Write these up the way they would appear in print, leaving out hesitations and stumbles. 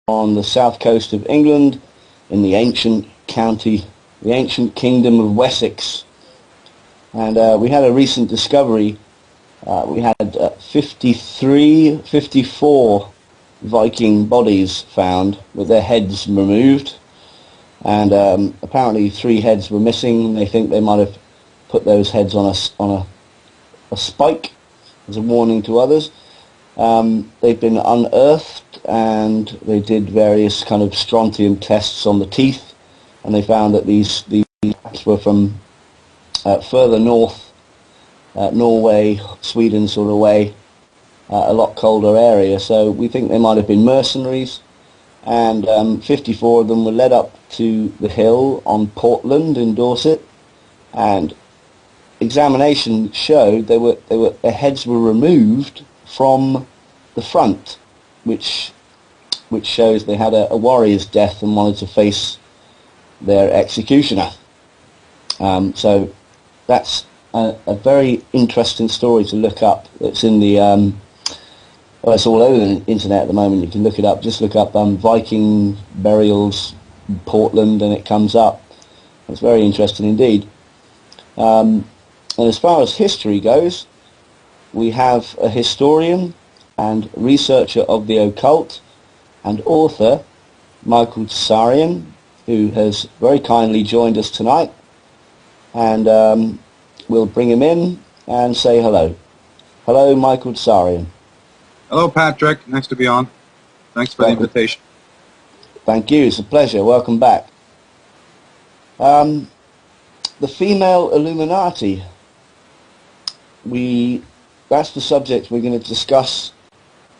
on the south coast of England in the ancient kingdom of Wessex. And we had a recent discovery. We had 54 Viking bodies found with their heads removed. And apparently 3 heads were missing. They think they might have put those heads on a spike as a warning to others. They've been unearthed, and they did various kind of strontium tests on the teeth, and they found that these were from further north, Norway, Sweden sort of way, a lot colder area. So we think they might have been mercenaries, and 54 of them were led up to the hill on Portland in Dorset, and examination showed their heads were removed from the front, which shows they had a warrior's death and wanted to face their executioner. So that's a very interesting story to look up. It's in the it's all over the internet at the moment. You can look it up. Just look up Viking burials Portland, and it comes up. It's very interesting indeed. And as far as history goes, we have a historian and researcher of the occult and author, Michael Tsarion, who has very kindly joined us tonight. And we'll bring him in and say hello. Hello, Michael Tsarion. Hello, Patrick. Nice to be on. Thanks for the invitation. Thank you. It's a pleasure. Welcome back. The female Illuminati. That's the subject we're going to discuss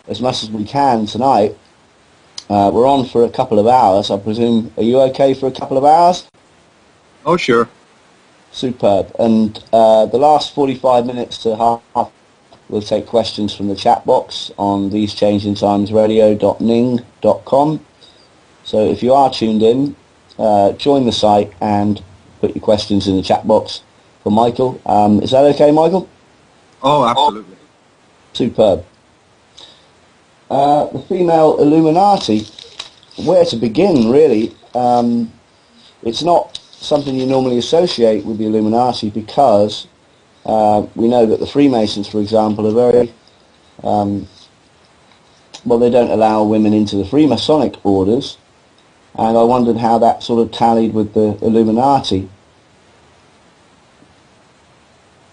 as much as we can tonight. We're on for a couple of hours, I presume. Are you okay for a couple of hours? Oh, sure. Superb. And the last 45 minutes to half, we'll take questions from the chat box on thesechangingtimesradio.ning.com. So if you are tuned in, join the site and put your questions in the chat box for Michael. Is that okay, Michael? Oh, absolutely. Superb. The female Illuminati, where to begin, really? It's not something you normally associate with the Illuminati because we know that the Freemasons, for example, are very... they don't allow women into the Freemasonic orders, and I wondered how that sort of tallied with the Illuminati.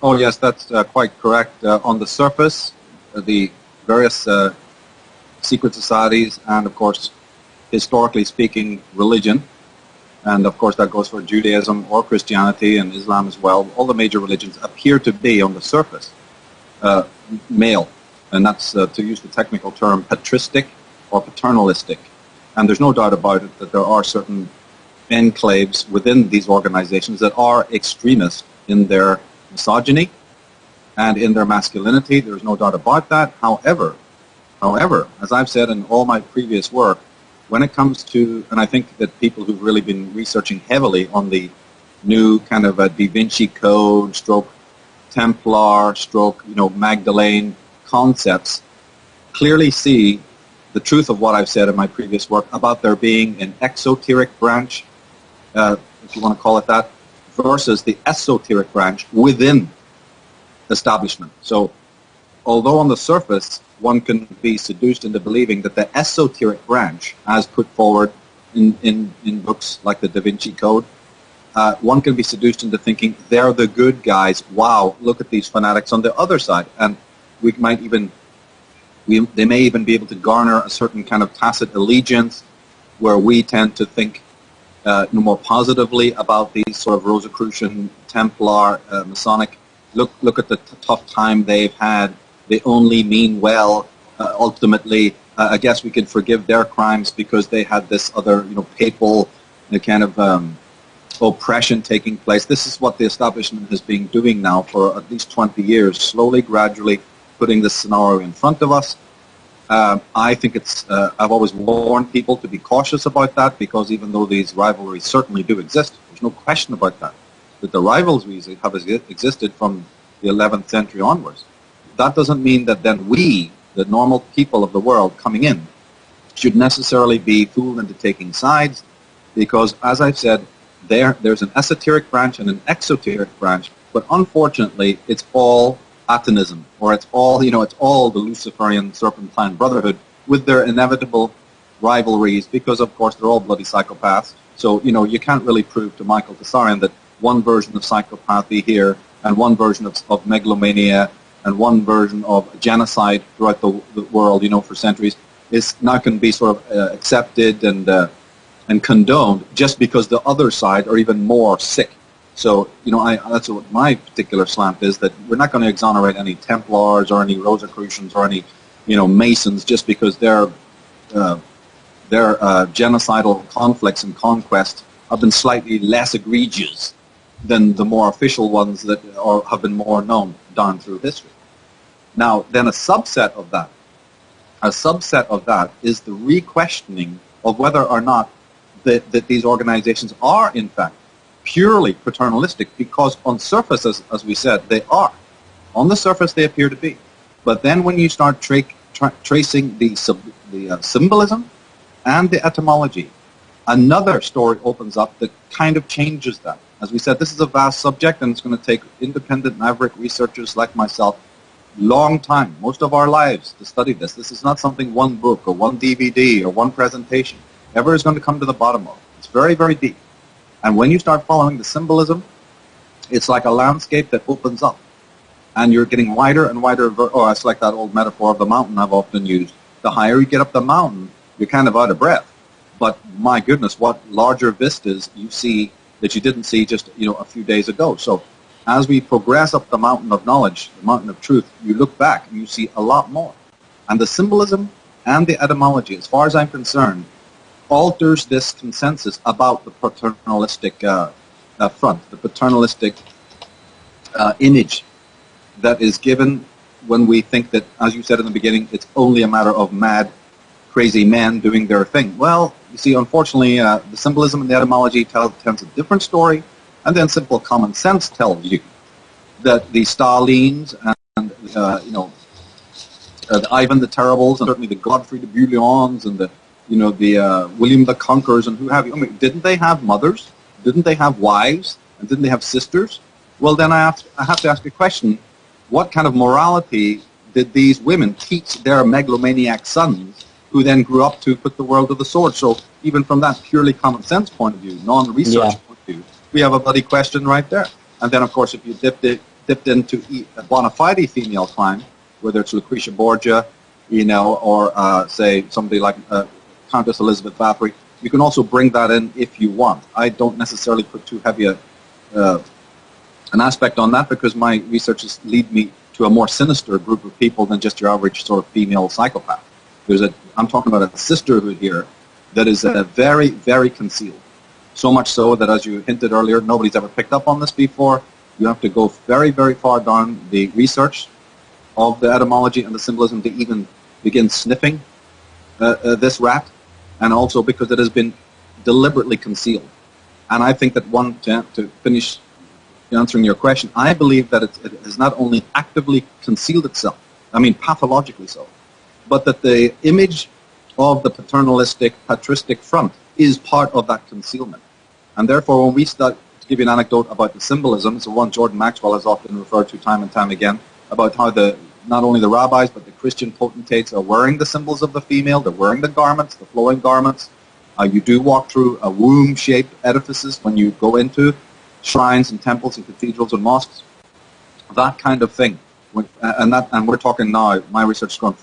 Oh, yes, that's quite correct. On the surface, the various secret societies and, of course, historically speaking, religion, and, of course, that goes for Judaism or Christianity and Islam as well, all the major religions appear to be, on the surface, male. And that's, to use the technical term, patristic or paternalistic. And there's no doubt about it that there are certain enclaves within these organizations that are extremist in their misogyny and in their masculinity. There's no doubt about that. However, as I've said in all my previous work, when it comes to, and I think that people who've really been researching heavily on the new kind of a Da Vinci Code, stroke Templar, stroke, Magdalene concepts, clearly see the truth of what I've said in my previous work about there being an exoteric branch, if you want to call it that, versus the esoteric branch within establishment. So although on the surface one can be seduced into believing that the esoteric branch, as put forward in books like the Da Vinci Code, one can be seduced into thinking they're the good guys. Wow, look at these fanatics on the other side. And they may even be able to garner a certain kind of tacit allegiance where we tend to think more positively about these sort of Rosicrucian, Templar, Masonic. Look at the tough time they've had. They only mean well. Ultimately, I guess we can forgive their crimes because they had this other, papal kind of oppression taking place. This is what the establishment has been doing now for at least 20 years, slowly, gradually putting this scenario in front of us. I think it's, I've always warned people to be cautious about that because even though these rivalries certainly do exist, there's no question about that the rivalries have existed from the 11th century onwards. That doesn't mean that then we, the normal people of the world coming in, should necessarily be fooled into taking sides, because, as I've said, there's an esoteric branch and an exoteric branch, but unfortunately, it's all Atonism, or it's all the Luciferian Serpentine Brotherhood with their inevitable rivalries, because, of course, they're all bloody psychopaths. So, you can't really prove to Michael Tsarion that one version of psychopathy here and one version of megalomania and one version of genocide throughout the world, for centuries, is now can be sort of accepted and condoned just because the other side are even more sick. So, that's what my particular slant is, that we're not going to exonerate any Templars or any Rosicrucians or any, Masons just because their genocidal conflicts and conquests have been slightly less egregious than the more official ones that have been more known down through history. Now, then a subset of that is the re-questioning of whether or not that these organizations are, in fact, purely paternalistic, because on surface, as we said, they are. On the surface, they appear to be. But then when you start tracing the symbolism and the etymology, another story opens up that kind of changes that. As we said, this is a vast subject, and it's going to take independent maverick researchers like myself long time, most of our lives, to study this. This is not something one book or one DVD or one presentation ever is going to come to the bottom of. It's very, very deep. And when you start following the symbolism, it's like a landscape that opens up. And you're getting wider and wider. It's like that old metaphor of the mountain I've often used. The higher you get up the mountain, you're kind of out of breath. But my goodness, what larger vistas you see that you didn't see just a few days ago. So as we progress up the mountain of knowledge, the mountain of truth, you look back and you see a lot more. And the symbolism and the etymology, as far as I'm concerned, alters this consensus about the paternalistic front, the paternalistic image that is given when we think that, as you said in the beginning, it's only a matter of mad, crazy men doing their thing. Well, you see, unfortunately, the symbolism and the etymology tells a different story, and then simple common sense tells you that the Stalins and the Ivan the Terribles, and certainly the Godfrey de Bouillons and the William the Conquerors and who have you. I mean, didn't they have mothers? Didn't they have wives? And didn't they have sisters? Well, then I have to ask a question. What kind of morality did these women teach their megalomaniac sons, who then grew up to put the world to the sword? So even from that purely common sense point of view, non-research point of view, we have a bloody question right there. And then, of course, if you dipped into a bona fide female crime, whether it's Lucretia Borgia, or say somebody like Countess Elizabeth Bathory, you can also bring that in if you want. I don't necessarily put too heavy an aspect on that, because my researches lead me to a more sinister group of people than just your average sort of female psychopath. I'm talking about a sisterhood here that is very, very concealed. So much so that, as you hinted earlier, nobody's ever picked up on this before. You have to go very, very far down the research of the etymology and the symbolism to even begin sniffing this rat, and also because it has been deliberately concealed. And I think that to finish answering your question, I believe that it has not only actively concealed itself, I mean pathologically so, but that the image of the patristic front is part of that concealment. And therefore, when we start, to give you an anecdote about the symbolism, so one Jordan Maxwell has often referred to time and time again, about how not only the rabbis, but the Christian potentates are wearing the symbols of the female, they're wearing the garments, the flowing garments. You do walk through womb-shaped edifices when you go into shrines and temples and cathedrals and mosques. That kind of thing. And we're talking now, my research has gone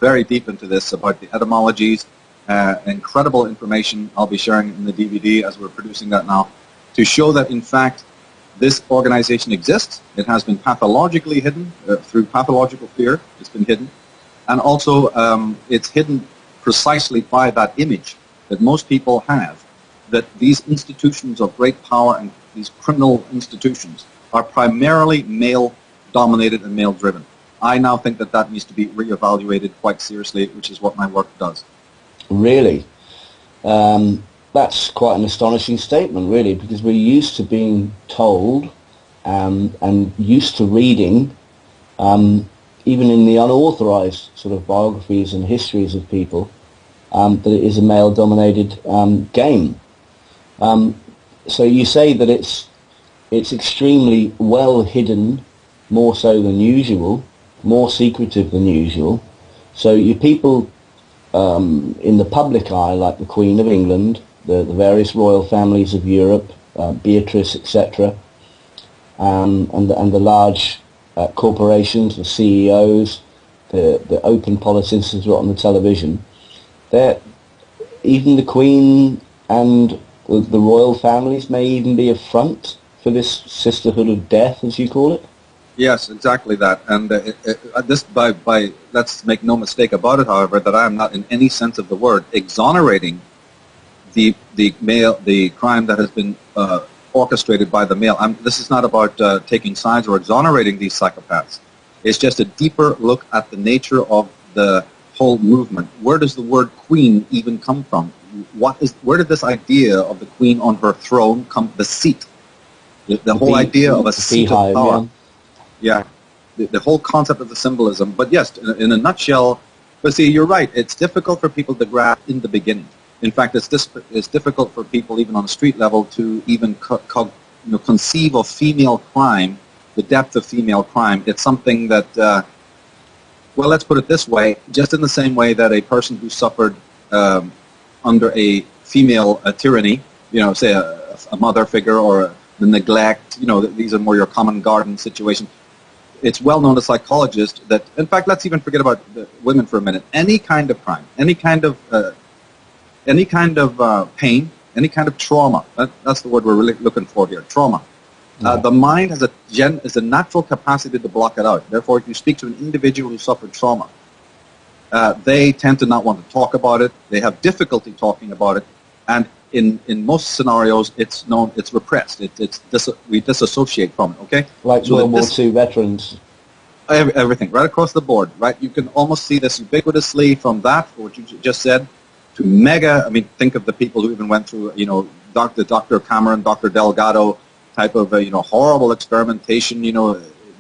very deep into this, about the etymologies, incredible information I'll be sharing in the DVD as we're producing that now, to show that, in fact, this organization exists. It has been pathologically hidden through pathological fear. It's been hidden. And also it's hidden precisely by that image that most people have, that these institutions of great power and these criminal institutions are primarily male-dominated and male-driven. I now think that needs to be reevaluated quite seriously, which is what my work does. Really? That's quite an astonishing statement, really, because we're used to being told and used to reading, even in the unauthorized sort of biographies and histories of people, that it is a male-dominated game. So you say that it's extremely well hidden, more so than usual, more secretive than usual. So you people in the public eye, like the Queen of England, the various royal families of Europe, Beatrice, etc., and the large corporations, the CEOs, the open politicians who are on the television, even the Queen and the royal families may even be a front for this sisterhood of death, as you call it. Yes, exactly that. And let's make no mistake about it, however, that I am not in any sense of the word exonerating the crime that has been orchestrated by the male. This is not about taking sides or exonerating these psychopaths. It's just a deeper look at the nature of the whole movement. Where does the word queen even come from? Where did this idea of the queen on her throne come? The seat, the whole idea of a seat of power. Yeah, the whole concept of the symbolism. But yes, in a nutshell, but see, you're right. It's difficult for people to grasp in the beginning. In fact, it's difficult for people even on a street level to even conceive of female crime, the depth of female crime. It's something that, well, let's put it this way, just in the same way that a person who suffered under a female tyranny, say a mother figure or the neglect, these are more your common garden situations. It's well known to psychologists that, in fact, let's even forget about the women for a minute. Any kind of crime, any kind of pain, any kind of trauma, that's the word we're really looking for here, trauma. The mind has a natural capacity to block it out. Therefore, if you speak to an individual who suffered trauma, they tend to not want to talk about it. They have difficulty talking about it. And in most scenarios, it's repressed. We disassociate from it, okay? Like so World War II veterans. Everything, right across the board, right? You can almost see this ubiquitously from that, what you just said, to mega, think of the people who even went through, Dr. Cameron, Dr. Delgado type of, horrible experimentation,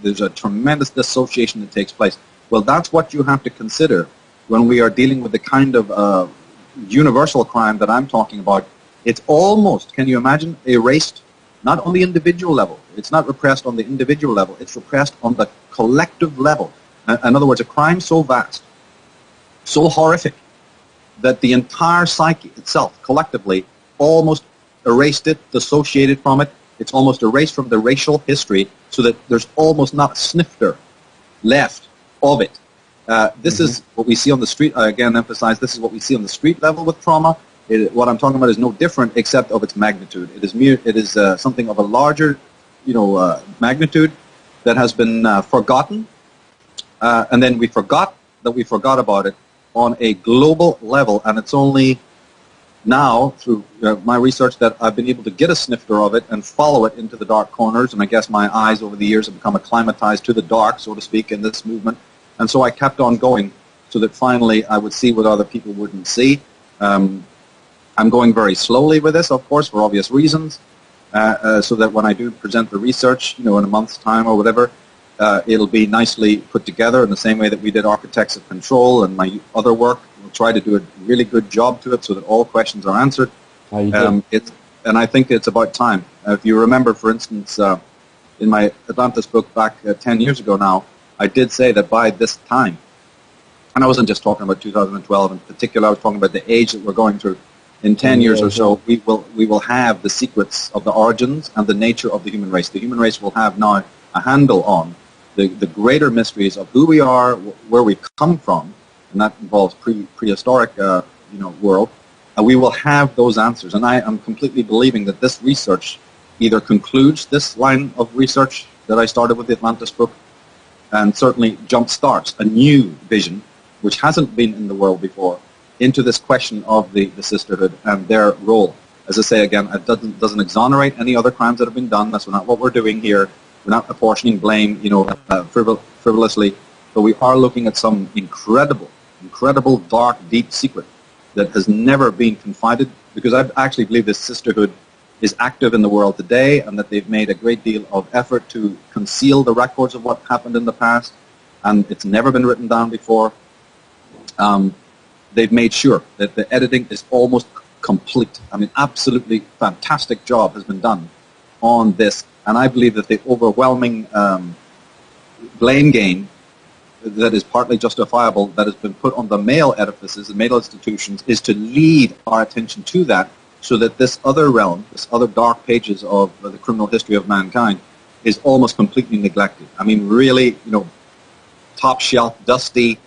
there's a tremendous dissociation that takes place. Well, that's what you have to consider when we are dealing with the kind of universal crime that I'm talking about. It's almost, can you imagine, erased, not on the individual level. It's not repressed on the individual level. It's repressed on the collective level. In other words, a crime so vast, so horrific, that the entire psyche itself, collectively, almost erased it, dissociated from it. It's almost erased from the racial history so that there's almost not a snifter left of it. This is what we see on the street. I again emphasize, this is what we see on the street level with trauma. What I'm talking about is no different except of its magnitude. It is something of a larger, magnitude that has been forgotten, and then we forgot about it on a global level. And it's only now through my research that I've been able to get a snifter of it and follow it into the dark corners. And I guess my eyes over the years have become acclimatized to the dark, so to speak, in this movement. And so I kept on going so that finally I would see what other people wouldn't see. I'm going very slowly with this, of course, for obvious reasons, so that when I do present the research, in a month's time or whatever, it'll be nicely put together in the same way that we did Architects of Control and my other work. We'll try to do a really good job to it so that all questions are answered. And I think it's about time. If you remember, for instance, in my Atlantis book back 10 years ago now, I did say that by this time, and I wasn't just talking about 2012 in particular, I was talking about the age that we're going through. In 10 years or so, we will have the secrets of the origins and the nature of the human race. The human race will have now a handle on the greater mysteries of who we are, where we come from, and that involves prehistoric, world. And we will have those answers. And I am completely believing that this research either concludes this line of research that I started with the Atlantis book, and certainly jump-starts a new vision, which hasn't been in the world before, into this question of the sisterhood and their role. As I say again, it doesn't exonerate any other crimes that have been done. That's not what we're doing here. We're not apportioning blame, frivolously, but we are looking at some incredible, dark, deep secret that has never been confided, because I actually believe this sisterhood is active in the world today, and that they've made a great deal of effort to conceal the records of what happened in the past, and it's never been written down before. they've made sure that the editing is almost complete. I mean, absolutely fantastic job has been done on this, and I believe that the overwhelming blame game that is partly justifiable that has been put on the male edifices and male institutions is to lead our attention to that, so that this other realm, this other dark pages of the criminal history of mankind is almost completely neglected. I mean, really, top shelf, dusty,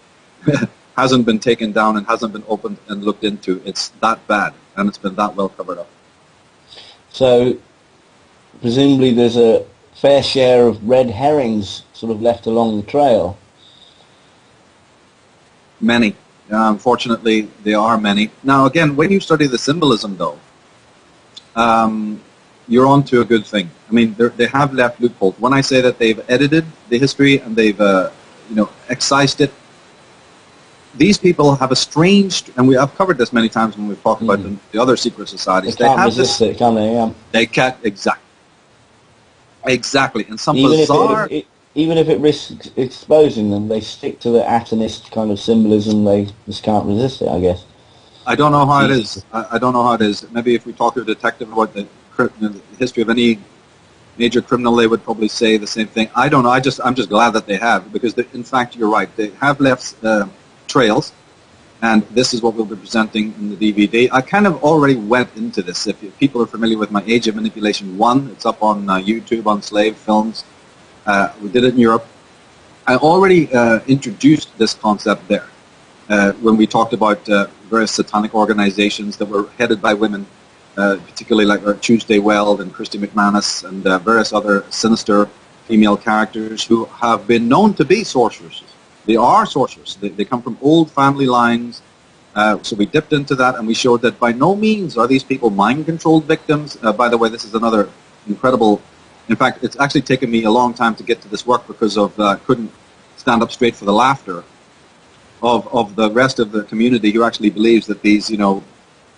hasn't been taken down and hasn't been opened and looked into. It's that bad, and it's been that well covered up. So, presumably there's a fair share of red herrings sort of left along the trail. Many. Unfortunately, there are many. Now, again, when you study the symbolism, though, you're on to a good thing. I mean, they have left loopholes. When I say that they've edited the history and they've, excised it, these people have a strange, and I've covered this many times when we've talked about the other secret societies. They can't resist it, can they? Yeah. They can't, exactly. And some bizarre... Even if it risks exposing them, they stick to the atomist kind of symbolism. They just can't resist it, I guess. I don't know how it is. I don't know how it is. Maybe if we talk to a detective about the history of any major criminal, they would probably say the same thing. I don't know. I'm just glad that they have, because in fact, you're right. They have left trails, and this is what we'll be presenting in the DVD. I kind of already went into this. If people are familiar with my Age of Manipulation 1, it's up on YouTube on Slave Films. We did it in Europe. I already introduced this concept there when we talked about various satanic organizations that were headed by women, particularly like Tuesday Weld and Christy McManus and various other sinister female characters who have been known to be sorceresses. They are sorcerers. They come from old family lines. So we dipped into that, and we showed that by no means are these people mind-controlled victims. By the way, this is another incredible... In fact, it's actually taken me a long time to get to this work because of couldn't stand up straight for the laughter of the rest of the community who actually believes that these, who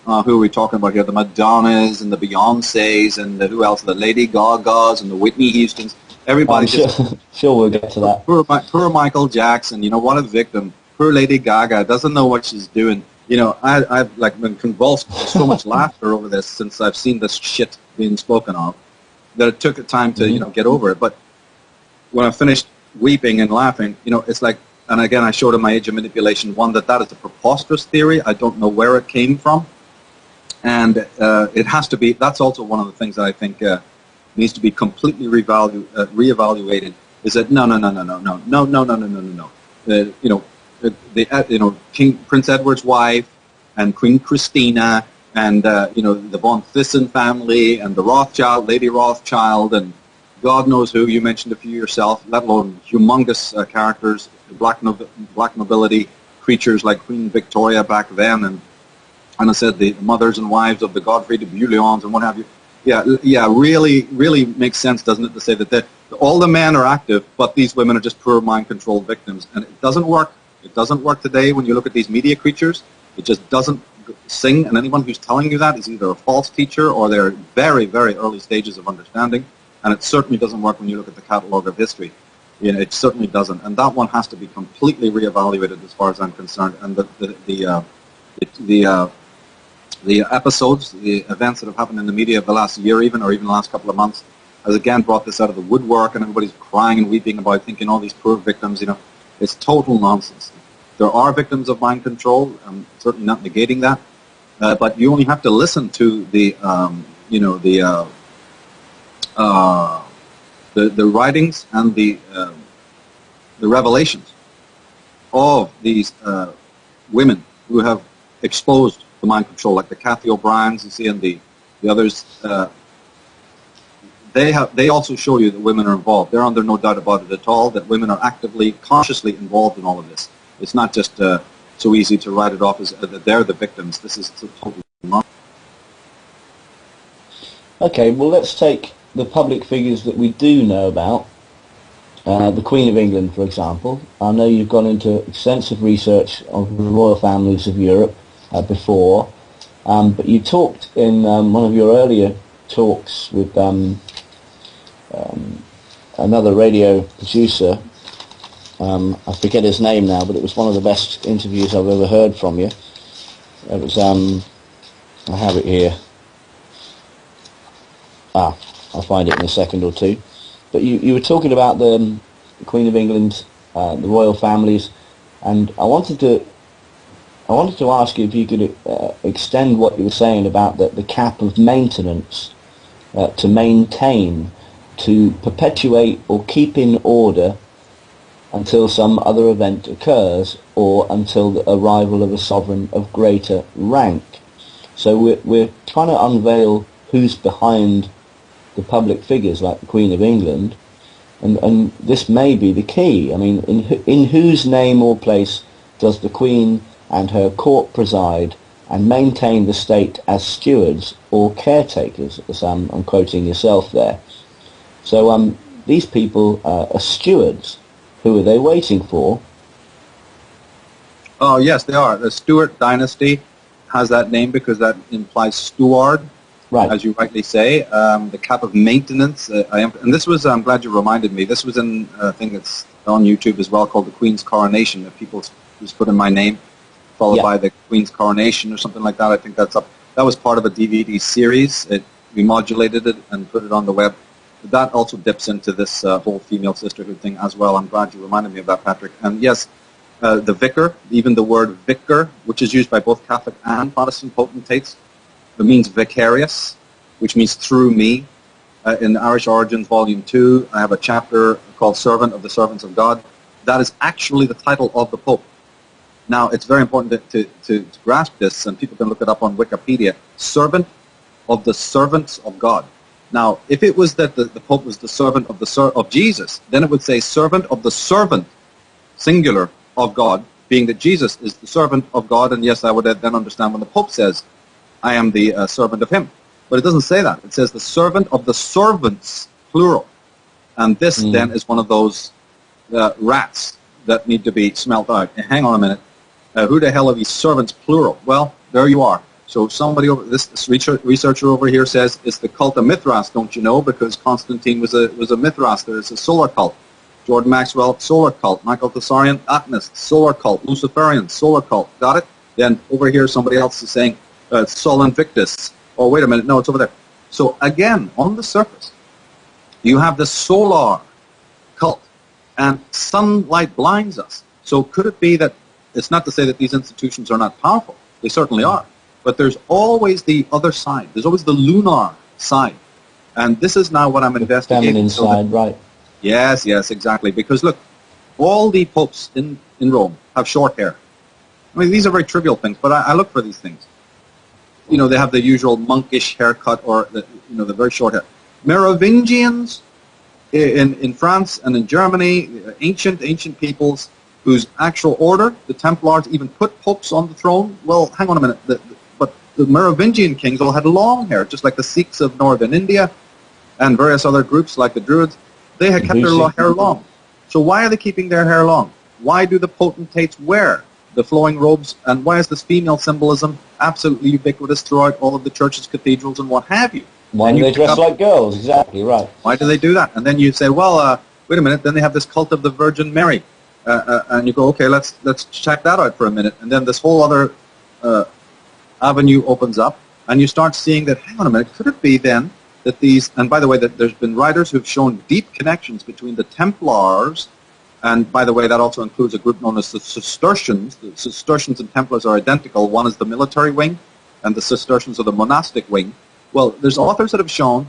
are we talking about here? The Madonnas and the Beyoncés and who else? The Lady Gagas and the Whitney Houstons. Everybody sure we'll get to that. Poor Michael Jackson, what a victim. Poor Lady Gaga doesn't know what she's doing. I've been convulsed with so much laughter over this since I've seen this shit being spoken of, that it took time to get over it. But when I finished weeping and laughing, it's like, and again I showed in my Age of Manipulation 1 that is a preposterous theory. I don't know where it came from, and it has to be. That's also one of the things that I think needs to be completely reevaluated. Is that no. King Prince Edward's wife and Queen Christina and the von Thyssen family and the Rothschild, Lady Rothschild, and God knows who you mentioned a few yourself, let alone humongous characters, black nobility creatures like Queen Victoria back then, and I said the mothers and wives of the Godfrey de Bouillons and what have you. Yeah, really makes sense, doesn't it, to say that all the men are active, but these women are just poor mind-controlled victims, and it doesn't work. It doesn't work today when you look at these media creatures. It just doesn't sing, and anyone who's telling you that is either a false teacher or they're very, very early stages of understanding, and it certainly doesn't work when you look at the catalogue of history. It certainly doesn't, and that one has to be completely reevaluated as far as I'm concerned. And the episodes, the events that have happened in the media of the last year even, or even the last couple of months, has again brought this out of the woodwork, and everybody's crying and weeping about thinking all these poor victims, it's total nonsense. There are victims of mind control. I'm certainly not negating that, but you only have to listen to the writings and the revelations of these women who have exposed the mind control, like the Kathy O'Briens, you see, and the others. They also show you that women are involved. They're under no doubt about it at all, that women are actively, consciously involved in all of this. It's not just so easy to write it off as that they're the victims. This is totally wrong. Okay, well, let's take the public figures that we do know about. The Queen of England, for example. I know you've gone into extensive research of the royal families of Europe before, but you talked in one of your earlier talks with another radio producer. I forget his name now, but it was one of the best interviews I've ever heard from you. It was, I have it here. I'll find it in a second or two. But you were talking about the Queen of England, the royal families, and I wanted to ask you if you could extend what you were saying about the cap of maintenance, to maintain, to perpetuate or keep in order until some other event occurs or until the arrival of a sovereign of greater rank. So we're trying to unveil who's behind the public figures like the Queen of England, and this may be the key. I mean, in whose name or place does the Queen and her court preside and maintain the state as stewards or caretakers, as I'm quoting yourself there. So these people are stewards. Who are they waiting for? Oh, yes, they are. The Stuart dynasty has that name because that implies steward, Right. as you rightly say. The cap of maintenance, and this was, I'm glad you reminded me, this was in a thing that's on YouTube as well called The Queen's Coronation. If people just put in my name, followed by The Queen's Coronation or something like that, I think that's up. That was part of a DVD series. We modulated it and put it on the web. That also dips into this whole female sisterhood thing as well. I'm glad you reminded me of that, Patrick. And yes, the vicar, even the word vicar, which is used by both Catholic and Protestant potentates, it means vicarious, which means through me. In Irish Origins, Volume 2, I have a chapter called Servant of the Servants of God. That is actually the title of the Pope. Now, it's very important to grasp this, and people can look it up on Wikipedia. Servant of the Servants of God. Now, if it was that the Pope was the servant of Jesus, then it would say servant of the servant, singular, of God, being that Jesus is the servant of God, and yes, I would then understand when the Pope says, I am the servant of him. But it doesn't say that. It says the servant of the servants, plural. And this then is one of those rats that need to be smelt out. Hang on a minute. Who the hell are these servants, plural? Well, there you are. So somebody over this researcher over here says it's the cult of Mithras, don't you know? Because Constantine was a Mithras. There's a solar cult. Jordan Maxwell, solar cult. Michael Tsarion, Atonist, solar cult. Luciferian, solar cult. Got it? Then over here somebody else is saying Sol Invictus. Oh, wait a minute. No, it's over there. So again, on the surface, you have the solar cult, and sunlight blinds us. So could it be that it's not to say that these institutions are not powerful? They certainly are. But there's always the other side. There's always the lunar side. And this is now what I'm investigating. Feminine side, right. Yes, exactly. Because look, all the popes in Rome have short hair. I mean, these are very trivial things, but I look for these things. You know, they have the usual monkish haircut or the very short hair. Merovingians in France and in Germany, ancient peoples whose actual order, the Templars, even put popes on the throne. Well, hang on a minute. But the Merovingian kings all had long hair, just like the Sikhs of northern India and various other groups like the Druids. They had kept their hair long. So why are they keeping their hair long? Why do the potentates wear the flowing robes? And why is this female symbolism absolutely ubiquitous throughout all of the churches, cathedrals, and what have you? Why do they dress like girls? Exactly, right. Why do they do that? And then you say, well, wait a minute, then they have this cult of the Virgin Mary. And you go, okay, let's check that out for a minute. And then this whole other avenue opens up, and you start seeing that, hang on a minute, could it be then that these, and by the way, that there's been writers who've shown deep connections between the Templars, and by the way, that also includes a group known as the Cistercians. The Cistercians and Templars are identical. One is the military wing, and the Cistercians are the monastic wing. Well, there's authors that have shown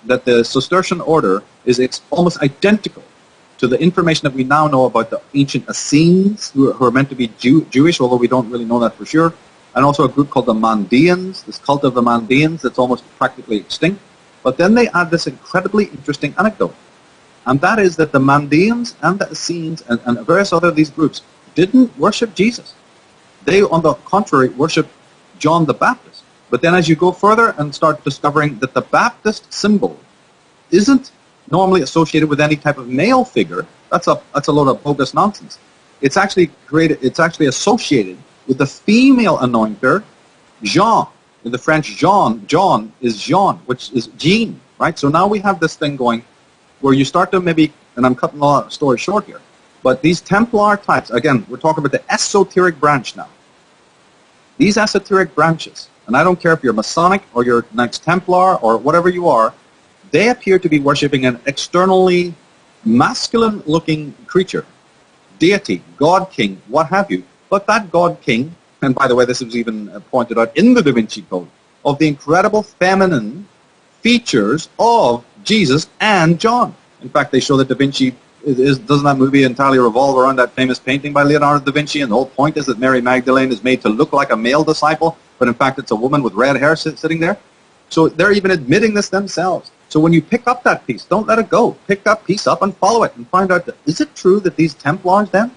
that the Cistercian order is almost identical to the information that we now know about the ancient Essenes, who are meant to be Jewish, although we don't really know that for sure, and also a group called the Mandeans, this cult of the Mandeans that's almost practically extinct. But then they add this incredibly interesting anecdote, and that is that the Mandeans and the Essenes and various other of these groups didn't worship Jesus. They, on the contrary, worshiped John the Baptist. But then as you go further and start discovering that the Baptist symbol isn't normally associated with any type of male figure, that's a load of bogus nonsense. It's actually associated with the female anointer, Jean. In the French, John is Jean, which is Jean, right? So now we have this thing going where you start to maybe, and I'm cutting a lot of story short here, but these Templar types, again, we're talking about the esoteric branch now. these esoteric branches, and I don't care if you're Masonic or you're Knights Templar or whatever you are, they appear to be worshipping an externally masculine-looking creature, deity, God King, what have you. But that God King, and by the way, this was even pointed out in the Da Vinci Code, of the incredible feminine features of Jesus and John. In fact, they show that Da Vinci, doesn't that movie entirely revolve around that famous painting by Leonardo da Vinci? And the whole point is that Mary Magdalene is made to look like a male disciple, but in fact it's a woman with red hair sitting there. So they're even admitting this themselves. So when you pick up that piece, don't let it go. Pick that piece up and follow it and find out, is it true that these Templars then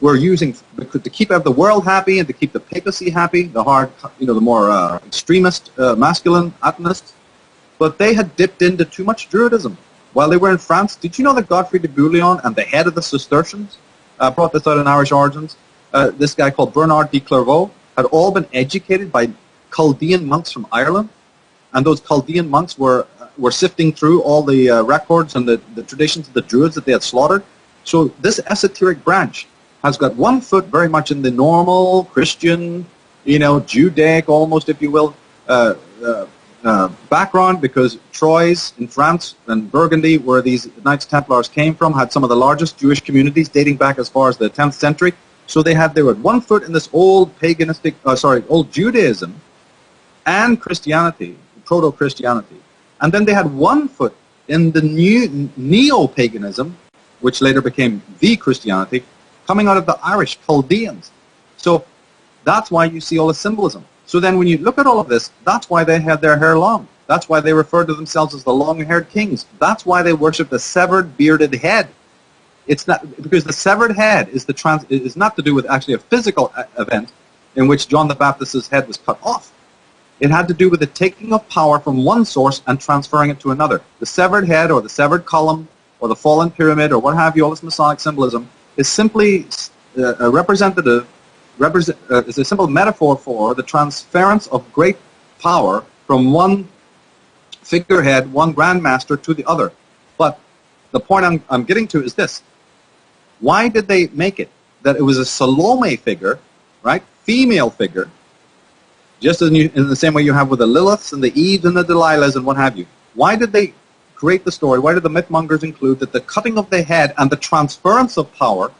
were using, to keep the world happy and to keep the papacy happy, the hard, the more extremist, masculine atonists, but they had dipped into too much Druidism. While they were in France, did you know that Godfrey de Bouillon and the head of the Cistercians, brought this out in Irish Origins, this guy called Bernard de Clairvaux, had all been educated by Chaldean monks from Ireland, and those Chaldean monks were sifting through all the records and the traditions of the Druids that they had slaughtered. So this esoteric branch has got one foot very much in the normal Christian, Judaic almost, if you will, background, because Troyes in France and Burgundy, where these Knights Templars came from, had some of the largest Jewish communities dating back as far as the 10th century. So they had one foot in this old old Judaism and Christianity, proto-Christianity. And then they had one foot in the new neo-paganism, which later became the Christianity, coming out of the Irish Chaldeans. So that's why you see all the symbolism. So then when you look at all of this, that's why they had their hair long. That's why they referred to themselves as the long-haired kings. That's why they worship the severed, bearded head. It's not because the severed head is not to do with actually a physical event in which John the Baptist's head was cut off. It had to do with the taking of power from one source and transferring it to another. The severed head or the severed column or the fallen pyramid or what have you, all this Masonic symbolism, is simply a representative, is a simple metaphor for the transference of great power from one figurehead, one grandmaster to the other. But the point I'm getting to is this. Why did they make it that it was a Salome figure, right, female figure, just in the same way you have with the Liliths and the Eves and the Delilahs and what have you? Why did they create the story? Why did the mythmongers include that the cutting of the head and the transference of power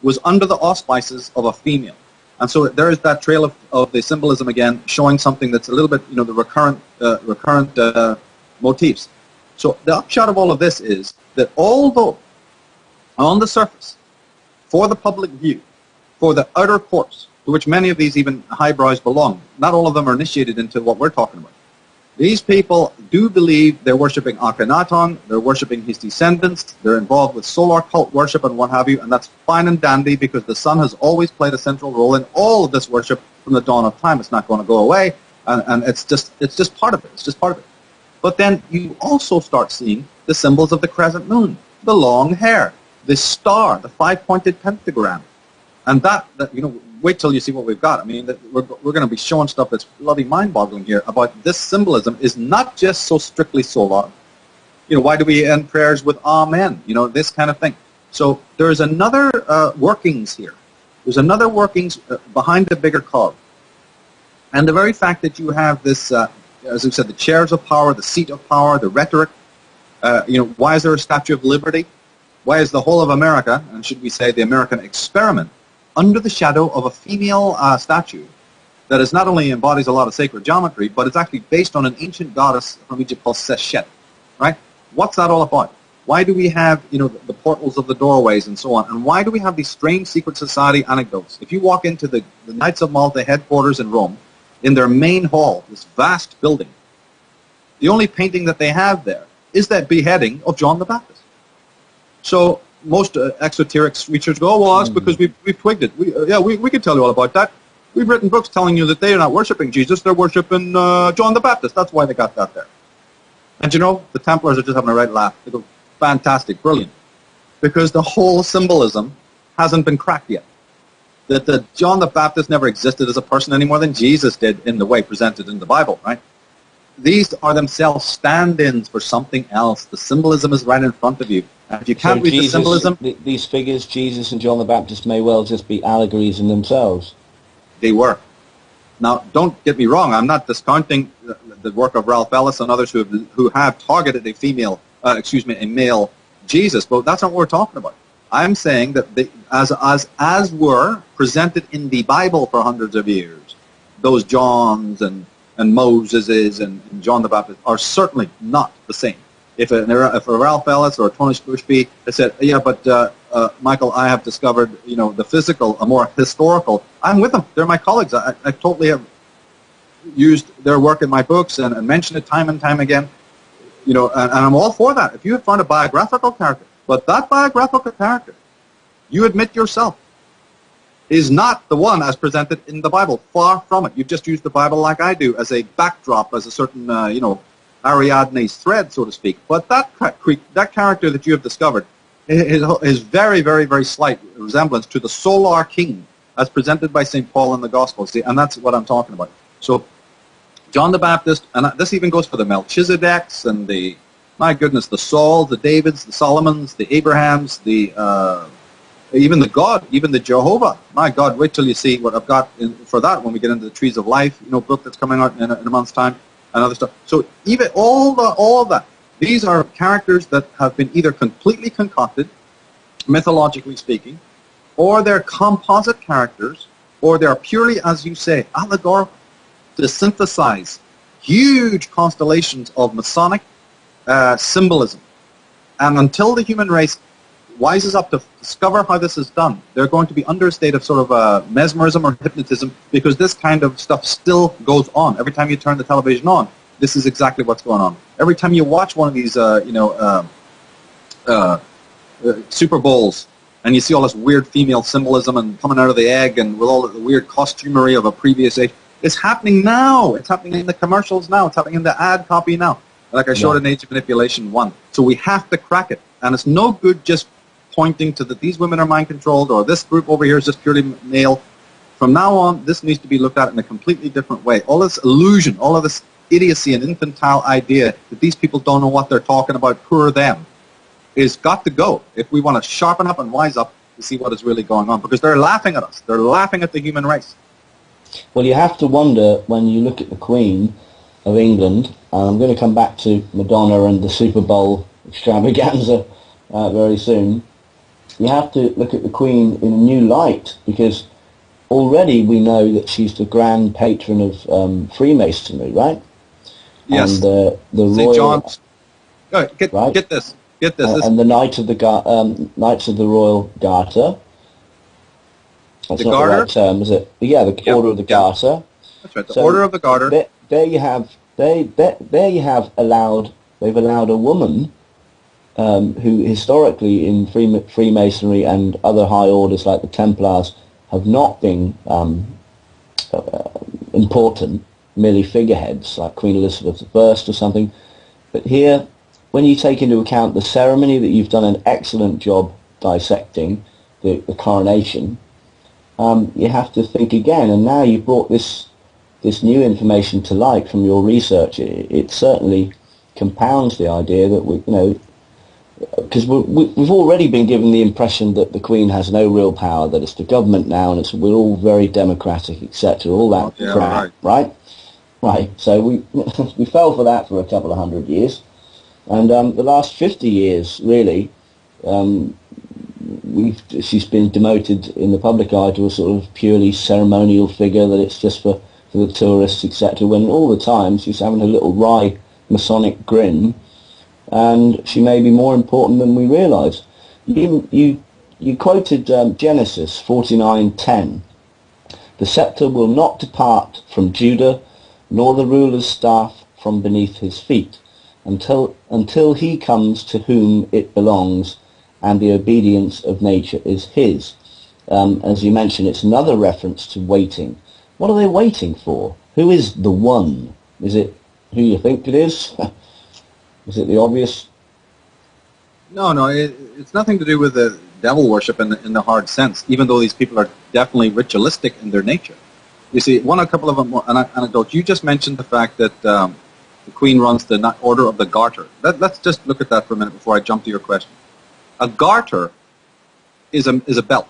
was under the auspices of a female? And so there is that trail of the symbolism again, showing something that's a little bit, the recurrent motifs. So the upshot of all of this is that although on the surface, for the public view, for the outer courts, to which many of these even highbrows belong, not all of them are initiated into what we're talking about. These people do believe they're worshipping Akhenaton, they're worshipping his descendants, they're involved with solar cult worship and what have you, and that's fine and dandy because the sun has always played a central role in all of this worship from the dawn of time. It's not going to go away, and it's just part of it. It's just part of it. But then you also start seeing the symbols of the crescent moon, the long hair, the star, the five-pointed pentagram, and that wait till you see what we've got. I mean, we're going to be showing stuff that's bloody mind-boggling here about this symbolism is not just so strictly solar. Why do we end prayers with Amen? This kind of thing. So there's another workings here. There's another workings behind the bigger cog. And the very fact that you have this, as we said, the chairs of power, the seat of power, the rhetoric. Why is there a Statue of Liberty? Why is the whole of America, and should we say the American experiment, under the shadow of a female statue that is not only embodies a lot of sacred geometry, but it's actually based on an ancient goddess from Egypt called Seshet, right? What's that all about? Why do we have, the portals of the doorways and so on? And why do we have these strange secret society anecdotes? If you walk into the Knights of Malta headquarters in Rome, in their main hall, this vast building, the only painting that they have there is that beheading of John the Baptist. So most exoteric researchers go, well, that's because we've twigged it. We can tell you all about that. We've written books telling you that they are not worshiping Jesus, they're worshiping John the Baptist. That's why they got that there. And the Templars are just having a right laugh. They go, fantastic, brilliant. Because the whole symbolism hasn't been cracked yet. That John the Baptist never existed as a person any more than Jesus did in the way presented in the Bible, right? These are themselves stand-ins for something else. The symbolism is right in front of you. And if you can't read the symbolism... These figures, Jesus and John the Baptist, may well just be allegories in themselves. They were. Now, don't get me wrong. I'm not discounting the work of Ralph Ellis and others who have targeted a male Jesus, but that's not what we're talking about. I'm saying that as were presented in the Bible for hundreds of years, those Johns and Moseses and John the Baptist are certainly not the same. If a Ralph Ellis or a Tony Bushby had said, yeah, but Michael, I have discovered, the physical, a more historical, I'm with them. They're my colleagues. I totally have used their work in my books and mentioned it time and time again, and I'm all for that. If you have found a biographical character, but that biographical character, you admit yourself, is not the one as presented in the Bible. Far from it. You've just used the Bible like I do as a backdrop, as a certain, Ariadne's thread, so to speak. But that character that you have discovered is very, very, very slight resemblance to the Solar King as presented by St. Paul in the Gospels. See, and that's what I'm talking about. So John the Baptist, and this even goes for the Melchizedeks and the Sauls, the Davids, the Solomons, the Abrahams, even the Jehovah. My God, wait till you see what I've got for that when we get into the Trees of Life, book that's coming out in a month's time and other stuff. So even all of that, these are characters that have been either completely concocted, mythologically speaking, or they're composite characters, or they're purely, as you say, allegorical, to synthesize huge constellations of Masonic symbolism. And until the human race wises up to discover how this is done, they're going to be under a state of sort of mesmerism or hypnotism, because this kind of stuff still goes on. Every time you turn the television on, this is exactly what's going on. Every time you watch one of these, Super Bowls, and you see all this weird female symbolism and coming out of the egg and with all the weird costumery of a previous age, it's happening now. It's happening in the commercials now. It's happening in the ad copy now. Like I showed in Age of Manipulation 1. So we have to crack it. And it's no good just pointing to that these women are mind-controlled or this group over here is just purely male. From now on, this needs to be looked at in a completely different way. All this illusion, all of this idiocy and infantile idea that these people don't know what they're talking about, poor them, is got to go if we want to sharpen up and wise up to see what is really going on. Because they're laughing at us. They're laughing at the human race. Well, you have to wonder when you look at the Queen of England, and I'm going to come back to Madonna and the Super Bowl extravaganza very soon. You have to look at the Queen in a new light, because already we know that she's the grand patron of Freemasonry, right? Yes. And the St. royal, John's. Get this. And the Knights of the Royal Garter. That's the not Garter? the right term, is it? Yeah, the Order of the Garter. That's right. The Order of the Garter. There you have. There you have allowed. They've allowed a woman who historically in Freemasonry and other high orders like the Templars have not been important, merely figureheads like Queen Elizabeth I or something. But here, when you take into account the ceremony that you've done an excellent job dissecting, the coronation, you have to think again. And now you've brought this new information to light from your research. It certainly compounds the idea that because we've already been given the impression that the Queen has no real power, that it's the government now, and we're all very democratic, etc. All that crap, right? So we fell for that for a couple of hundred years, and the last 50 years, really, she's been demoted in the public eye to a sort of purely ceremonial figure, that it's just for the tourists, etc. When all the time she's having a little wry Masonic grin. And she may be more important than we realise. You quoted Genesis 49:10. The sceptre will not depart from Judah, nor the ruler's staff from beneath his feet, until he comes to whom it belongs, and the obedience of nature is his. As you mentioned, it's another reference to waiting. What are they waiting for? Who is the one? Is it who you think it is? Is it the obvious? No, it's nothing to do with the devil worship in the hard sense, even though these people are definitely ritualistic in their nature. You see, a couple of anecdotes. You just mentioned the fact that the Queen runs the Order of the Garter. Let's just look at that for a minute before I jump to your question. A garter is a belt.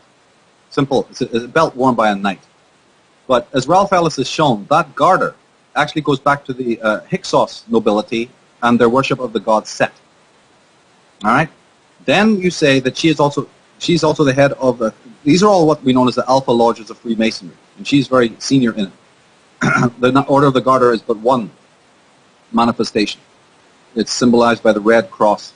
Simple. It's a belt worn by a knight. But as Ralph Ellis has shown, that garter actually goes back to the Hyksos nobility and their worship of the god Set. All right. Then you say that she's also the head of these are all what we know as the Alpha Lodges of Freemasonry, and she's very senior in it. The Order of the Garter is but one manifestation. It's symbolized by the red cross,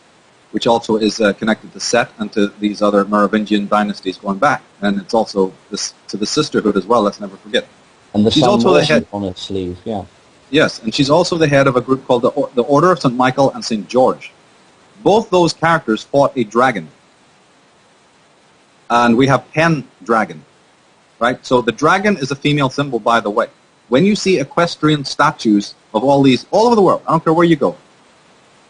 which also is connected to Set and to these other Merovingian dynasties going back, and it's also to the sisterhood as well. Let's never forget. And the she's sun also the head on her sleeve. Yeah. Yes, and she's also the head of a group called the Order of St. Michael and St. George. Both those characters fought a dragon. And we have Pendragon, right? So the dragon is a female symbol, by the way. When you see equestrian statues of all these, all over the world, I don't care where you go.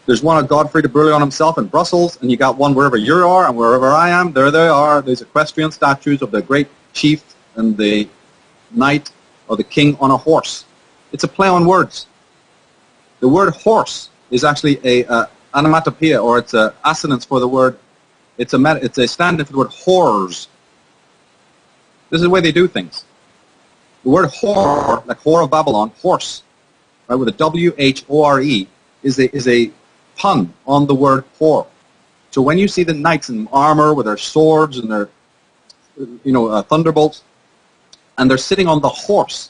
There's one of Godfrey de Bouillon himself in Brussels, and you got one wherever you are and wherever I am. There they are. There's equestrian statues of the great chief and the knight or the king on a horse. It's a play on words. The word horse is actually a onomatopoeia, or it's an assonance for the word. It's a stand-in for the word whores. This is the way they do things. The word whore, like whore of Babylon, horse, right, with a W-H-O-R-E, is a pun on the word whore. So when you see the knights in armor with their swords and their, thunderbolts, and they're sitting on the horse,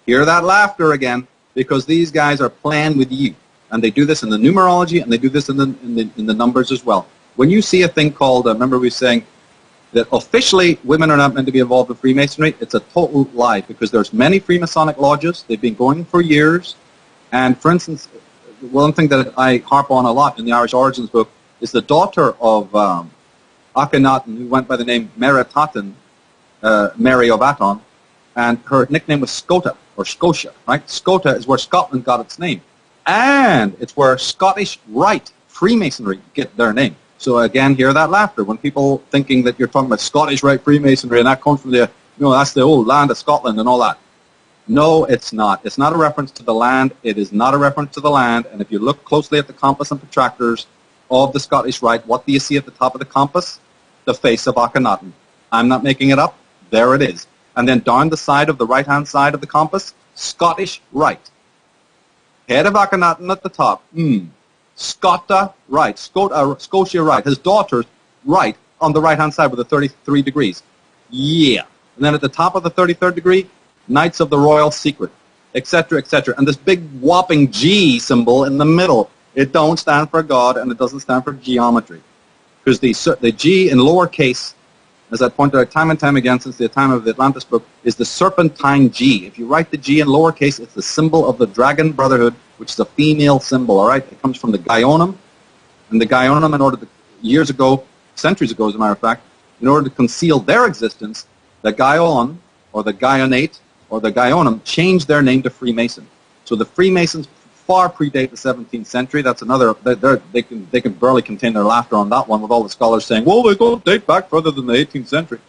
hear that laughter again, because these guys are playing with you. And they do this in the numerology, and they do this in the numbers as well. When you see a thing called, remember we were saying that officially women are not meant to be involved in Freemasonry, it's a total lie, because there's many Freemasonic lodges. They've been going for years. And for instance, one thing that I harp on a lot in the Irish Origins book is the daughter of Akhenaten, who went by the name Meritaten, Mary of Aton, and her nickname was Scota, or Scotia, right? Scota is where Scotland got its name. And it's where Scottish Rite Freemasonry get their name. So again, hear that laughter when people thinking that you're talking about Scottish Rite Freemasonry and that comes from the, that's the old land of Scotland and all that. No, it's not. It's not a reference to the land. It is not a reference to the land. And if you look closely at the compass and protractors of the Scottish Rite, what do you see at the top of the compass? The face of Akhenaten. I'm not making it up. There it is. And then down the side of the right-hand side of the compass, Scottish Rite. Head of Akhenaten at the top. Scotta Rite. Scotia Rite. His daughter's right on the right-hand side with the 33 degrees. Yeah. And then at the top of the 33rd degree, Knights of the Royal Secret, etc., etc. And this big whopping G symbol in the middle. It don't stand for God, and it doesn't stand for geometry. Because the G in lowercase, as I pointed out time and time again since the time of the Atlantis book, is the serpentine G. If you write the G in lowercase, it's the symbol of the Dragon Brotherhood, which is a female symbol, all right? It comes from the Gaionum. And the Gaionum, years ago, centuries ago as a matter of fact, in order to conceal their existence, the Gaion, or the Gaionate, or the Gaionum, changed their name to Freemason. So the Freemasons far predate the 17th century. That's another, they can barely contain their laughter on that one with all the scholars saying, well, they don't date back further than the 18th century.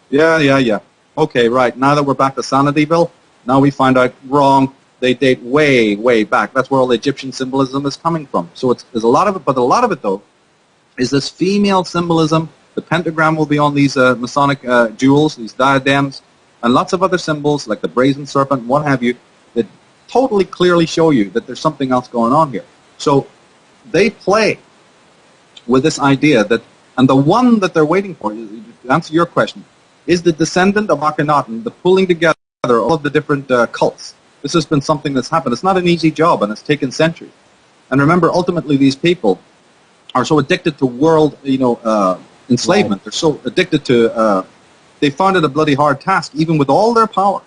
Yeah. Okay, right. Now that we're back to Sanityville, now we find out wrong. They date way, way back. That's where all the Egyptian symbolism is coming from. So there's a lot of it, but a lot of it, though, is this female symbolism. The pentagram will be on these Masonic jewels, these diadems, and lots of other symbols like the brazen serpent and what have you that totally clearly show you that there's something else going on here. So they play with this idea that, and the one that they're waiting for, to answer your question, is the descendant of Akhenaten, the pulling together all of the different cults. This has been something that's happened. It's not an easy job, and it's taken centuries. And remember, ultimately, these people are so addicted to world, enslavement. Right. They're so addicted to, they found it a bloody hard task, even with all their power.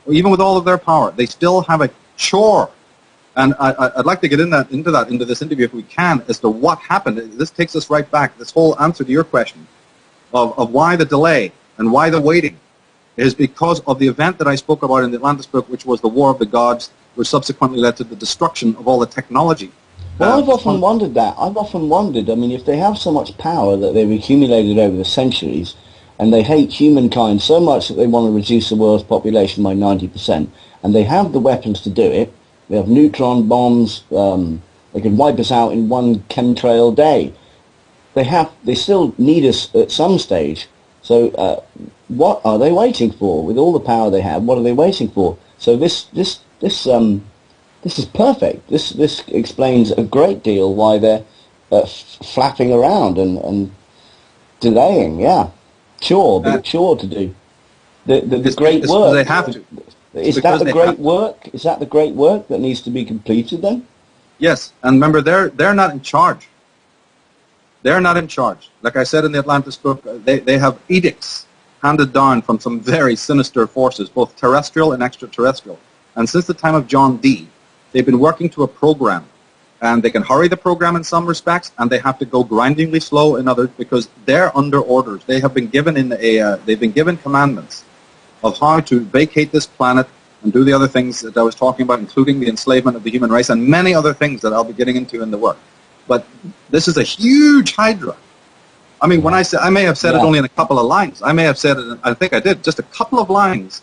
Even with all of their power, they still have a chore. And I'd like to get into this interview if we can, as to what happened. This takes us right back, this whole answer to your question of why the delay and why the waiting is because of the event that I spoke about in the Atlantis book, which was the War of the Gods, which subsequently led to the destruction of all the technology. Well, I've often wondered that. I mean, if they have so much power that they've accumulated over the centuries, and they hate humankind so much that they want to reduce the world's population by 90%, and they have the weapons to do it, they have neutron bombs, they can wipe us out in one chemtrail day. They still need us at some stage So what are they waiting for? With all the power they have, what are they waiting for? So this is perfect. This explains a great deal why they're flapping around and delaying. Yeah, sure, big chore to do. The great it's because work. they have to. It's Is that because the they great have to. work? Is that the great work that needs to be completed then? Yes, and remember, they're not in charge. They're not in charge. Like I said in the Atlantis book, they have edicts handed down from some very sinister forces, both terrestrial and extraterrestrial. And since the time of John Dee, they've been working to a program. And they can hurry the program in some respects, and they have to go grindingly slow in others because they're under orders. They have been given they've been given commandments of how to vacate this planet and do the other things that I was talking about, including the enslavement of the human race and many other things that I'll be getting into in the work. But this is a huge hydra. I mean, when I may have said it only in a couple of lines. I may have said it, I think I did, just a couple of lines.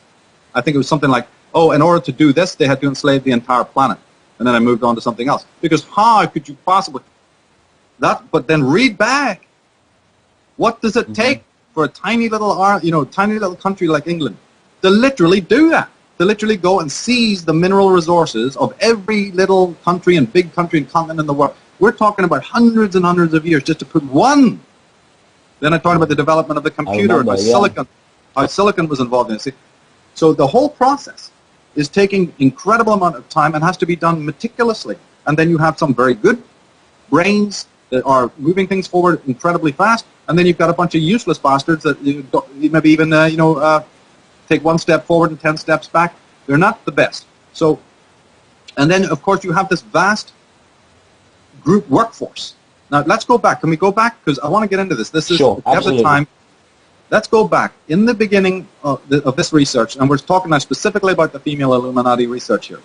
I think it was something like, oh, in order to do this, they had to enslave the entire planet. And then I moved on to something else. Because how could you possibly... But then read back. What does it take for a tiny little country like England to literally do that? To literally go and seize the mineral resources of every little country and big country and continent in the world. We're talking about hundreds and hundreds of years just to put one. Then I talked about the development of the computer, how silicon was involved in it. So the whole process is taking incredible amount of time and has to be done meticulously. And then you have some very good brains that are moving things forward incredibly fast, and then you've got a bunch of useless bastards that you maybe even take one step forward and 10 steps back. They're not the best. So, and then of course you have this vast group workforce. Now let's go back. Can we go back? Because I want to get into this. This is sure, absolutely. The time. Let's go back. In the beginning of this research, and we're talking now specifically about the female Illuminati research here,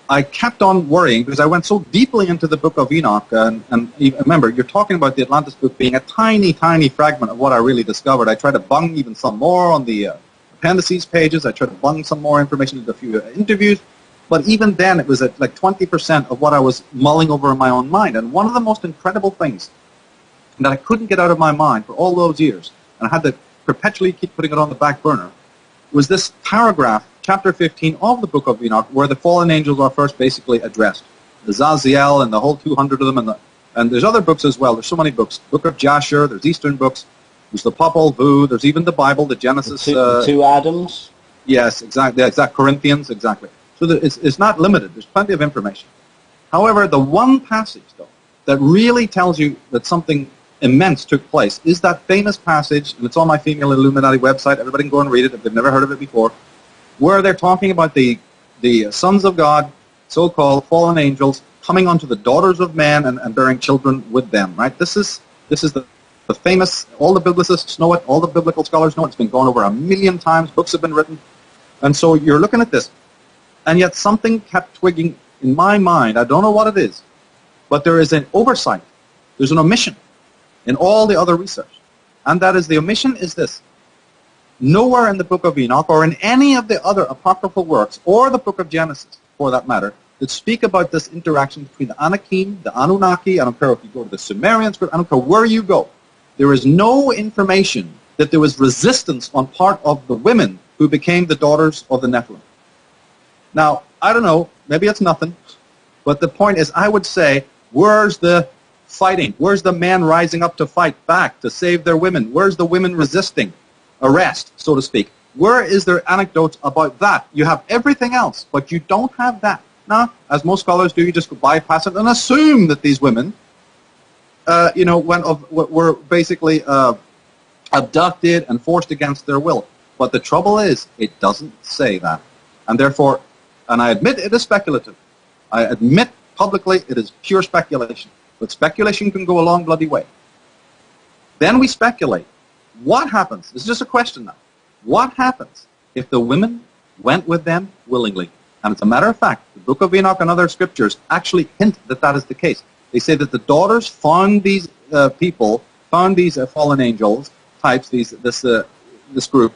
I kept on worrying because I went so deeply into the Book of Enoch, and remember, you're talking about the Atlantis book being a tiny, tiny fragment of what I really discovered. I tried to bung even some more on the appendices pages. I tried to bung some more information into a few interviews. But even then, it was at like 20% of what I was mulling over in my own mind. And one of the most incredible things that I couldn't get out of my mind for all those years, and I had to perpetually keep putting it on the back burner, was this paragraph, chapter 15 of the Book of Enoch, where the fallen angels are first basically addressed. The Zaziel and the whole 200 of them, and there's other books as well. There's so many books. Book of Jasher, there's Eastern books, there's the Popol Vuh, there's even the Bible, the Genesis. The two Adams? Yes, exactly. Corinthians, exactly. So it's not limited. There's plenty of information. However, the one passage, though, that really tells you that something immense took place is that famous passage, and it's on my Female Illuminati website. Everybody can go and read it if they've never heard of it before, where they're talking about the sons of God, so-called fallen angels, coming onto the daughters of man and bearing children with them. Right? This is the famous. All the biblicists know it. All the biblical scholars know it. It's been gone over 1,000,000 times. Books have been written, and so you're looking at this. And yet something kept twigging in my mind. I don't know what it is, but there is an oversight. There's an omission in all the other research. And that is, the omission is this. Nowhere in the Book of Enoch or in any of the other apocryphal works, or the Book of Genesis, for that matter, that speak about this interaction between the Anakim, the Anunnaki. I don't care if you go to the Sumerian script, I don't care where you go. There is no information that there was resistance on part of the women who became the daughters of the Nephilim. Now, I don't know, maybe it's nothing, but the point is, I would say, where's the fighting? Where's the men rising up to fight back, to save their women? Where's the women resisting arrest, so to speak? Where is there anecdotes about that? You have everything else, but you don't have that. Now, as most scholars do, you just bypass it and assume that these women, were basically abducted and forced against their will. But the trouble is, it doesn't say that. And therefore, and I admit it is speculative. I admit publicly it is pure speculation. But speculation can go a long bloody way. Then we speculate. What happens? This is just a question now. What happens if the women went with them willingly? And as a matter of fact, the Book of Enoch and other scriptures actually hint that that is the case. They say that the daughters found these found these fallen angels types, this group,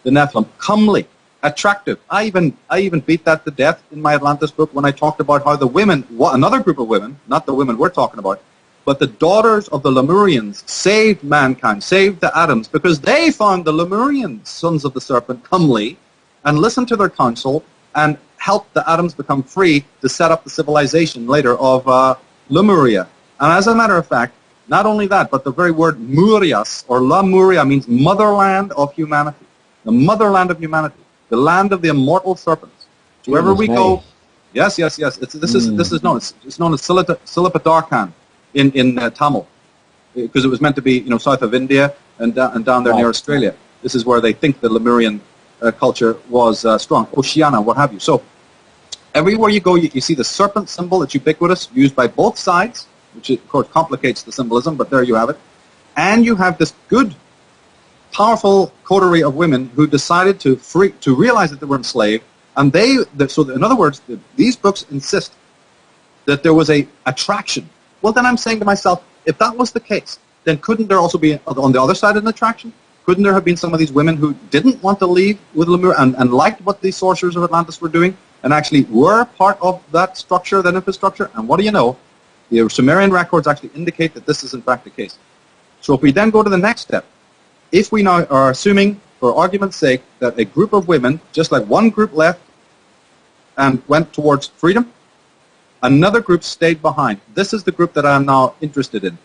the Nephilim, comely, attractive. I even beat that to death in my Atlantis book when I talked about how the women, another group of women, not the women we're talking about, But the daughters of the Lemurians saved mankind, saved the Adams, because they found the Lemurian sons of the serpent comely and listened to their counsel and helped the Adams become free to set up the civilization later of Lemuria. And as a matter of fact, not only that, but the very word Murias or Lemuria means motherland of humanity. The motherland of humanity, the land of the immortal serpents. So wherever we go, yes. This is known. It's known as Silipadarkan in Tamil, because it was meant to be south of India and down there near Australia. This is where they think the Lemurian culture was strong. Oceania, what have you. So everywhere you go, you see the serpent symbol. It's ubiquitous, used by both sides, which of course complicates the symbolism, but there you have it. And you have this good, powerful coterie of women who decided to realize that they were enslaved, and so in other words, these books insist that there was a attraction. Well, then I'm saying to myself, if that was the case, then couldn't there also be on the other side an attraction? Couldn't there have been some of these women who didn't want to leave with Lemur and liked what the sorcerers of Atlantis were doing and actually were part of that structure, that infrastructure? And what do you know? The Sumerian records actually indicate that this is in fact the case. So if we then go to the next step, if we now are assuming, for argument's sake, that a group of women, just like one group left and went towards freedom, another group stayed behind. This is the group that I'm now interested in.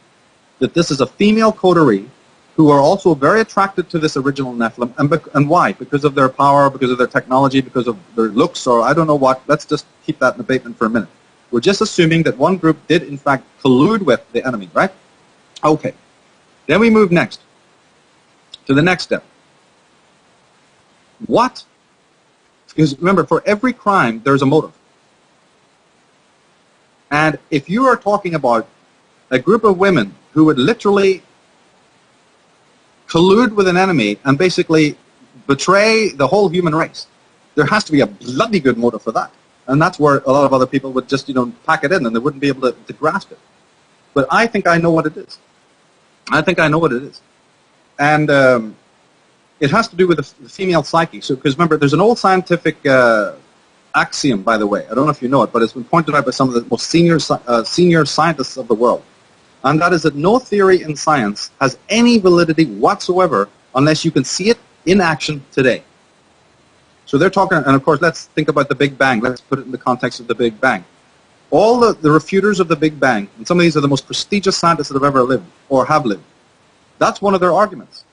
That this is a female coterie who are also very attracted to this original Nephilim. And why? Because of their power, because of their technology, because of their looks, or I don't know what. Let's just keep that in abatement for a minute. We're just assuming that one group did, in fact, collude with the enemy, right? Okay. Then we move next to the next step. What? Because remember, for every crime, there's a motive. And if you are talking about a group of women who would literally collude with an enemy and basically betray the whole human race, there has to be a bloody good motive for that. And that's where a lot of other people would just, pack it in and they wouldn't be able to grasp it. But I think I know what it is. And it has to do with the female psyche. So, because remember, there's an old scientific axiom, by the way. I don't know if you know it, but it's been pointed out by some of the most senior scientists of the world. And that is that no theory in science has any validity whatsoever unless you can see it in action today. So they're talking, and of course, let's think about the Big Bang. Let's put it in the context of the Big Bang. All the refuters of the Big Bang, and some of these are the most prestigious scientists that have ever lived or have lived, that's one of their arguments.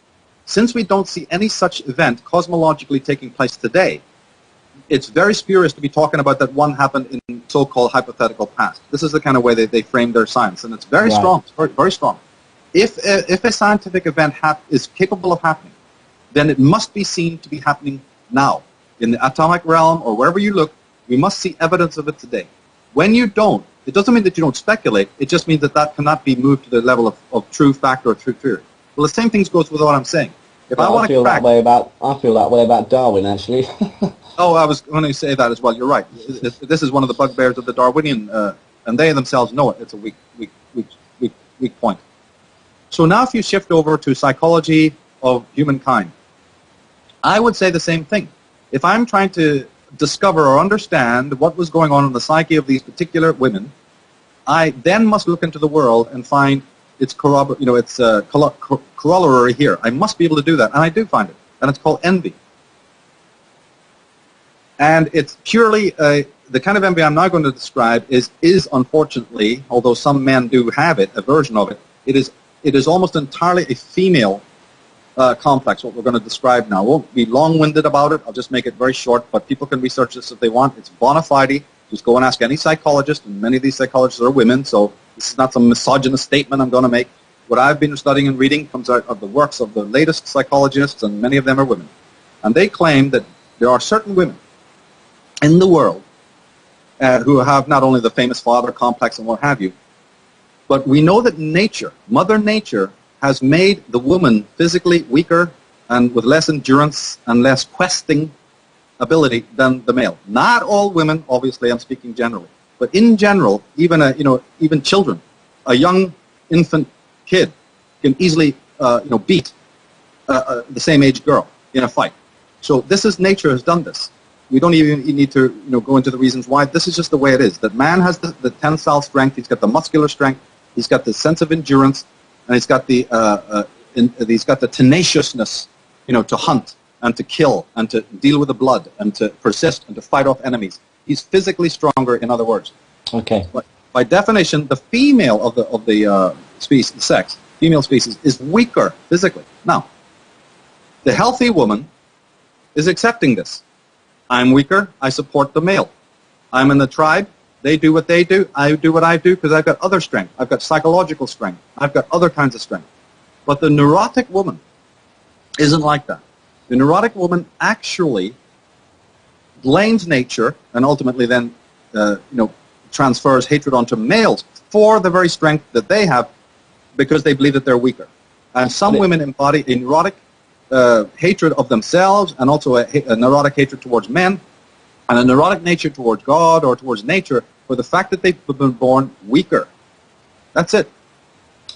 Since we don't see any such event cosmologically taking place today, it's very spurious to be talking about that one happened in so-called hypothetical past. This is the kind of way they frame their science, and it's very strong. It's very, very strong. If a scientific event is capable of happening, then it must be seen to be happening now. In the atomic realm or wherever you look, we must see evidence of it today. When you don't, it doesn't mean that you don't speculate. It just means that that cannot be moved to the level of true fact or true theory. Well, the same thing goes with what I'm saying. If I want to crack, I feel that way about Darwin, actually. Oh, I was going to say that as well. You're right. This is one of the bugbears of the Darwinian, and they themselves know it. It's a weak point. So now if you shift over to psychology of humankind, I would say the same thing. If I'm trying to discover or understand what was going on in the psyche of these particular women, I then must look into the world and find its corollary here. I must be able to do that, and I do find it, and it's called envy. And it's purely the kind of envy I'm now going to describe is unfortunately, although some men do have it, a version of it, it is almost entirely a female complex, what we're going to describe now. I won't be long-winded about it. I'll just make it very short, but people can research this if they want. It's bona fide. Just go and ask any psychologist, and many of these psychologists are women, so this is not some misogynist statement I'm going to make. What I've been studying and reading comes out of the works of the latest psychologists, and many of them are women. And they claim that there are certain women in the world who have not only the famous father complex and what have you, but we know that nature, Mother Nature, has made the woman physically weaker and with less endurance and less questing ability than the male. Not all women, obviously, I'm speaking generally, but in general, even children, a young infant kid can easily beat the same age girl in a fight. So this is nature has done this. We don't even need to go into the reasons why. This is just the way it is. That man has the tensile strength. He's got the muscular strength. He's got the sense of endurance, and he's got the tenaciousness, to hunt and to kill and to deal with the blood and to persist and to fight off enemies. He's physically stronger, in other words. Okay. But by definition, the female of the species, the sex, female species, is weaker physically. Now, the healthy woman is accepting this. I'm weaker. I support the male. I'm in the tribe. They do what they do. I do what I do because I've got other strength. I've got psychological strength. I've got other kinds of strength. But the neurotic woman isn't like that. The neurotic woman actually blames nature and ultimately then, transfers hatred onto males for the very strength that they have because they believe that they're weaker. And some women embody a neurotic hatred of themselves and also a neurotic hatred towards men and a neurotic nature towards God or towards nature for the fact that they've been born weaker. That's it.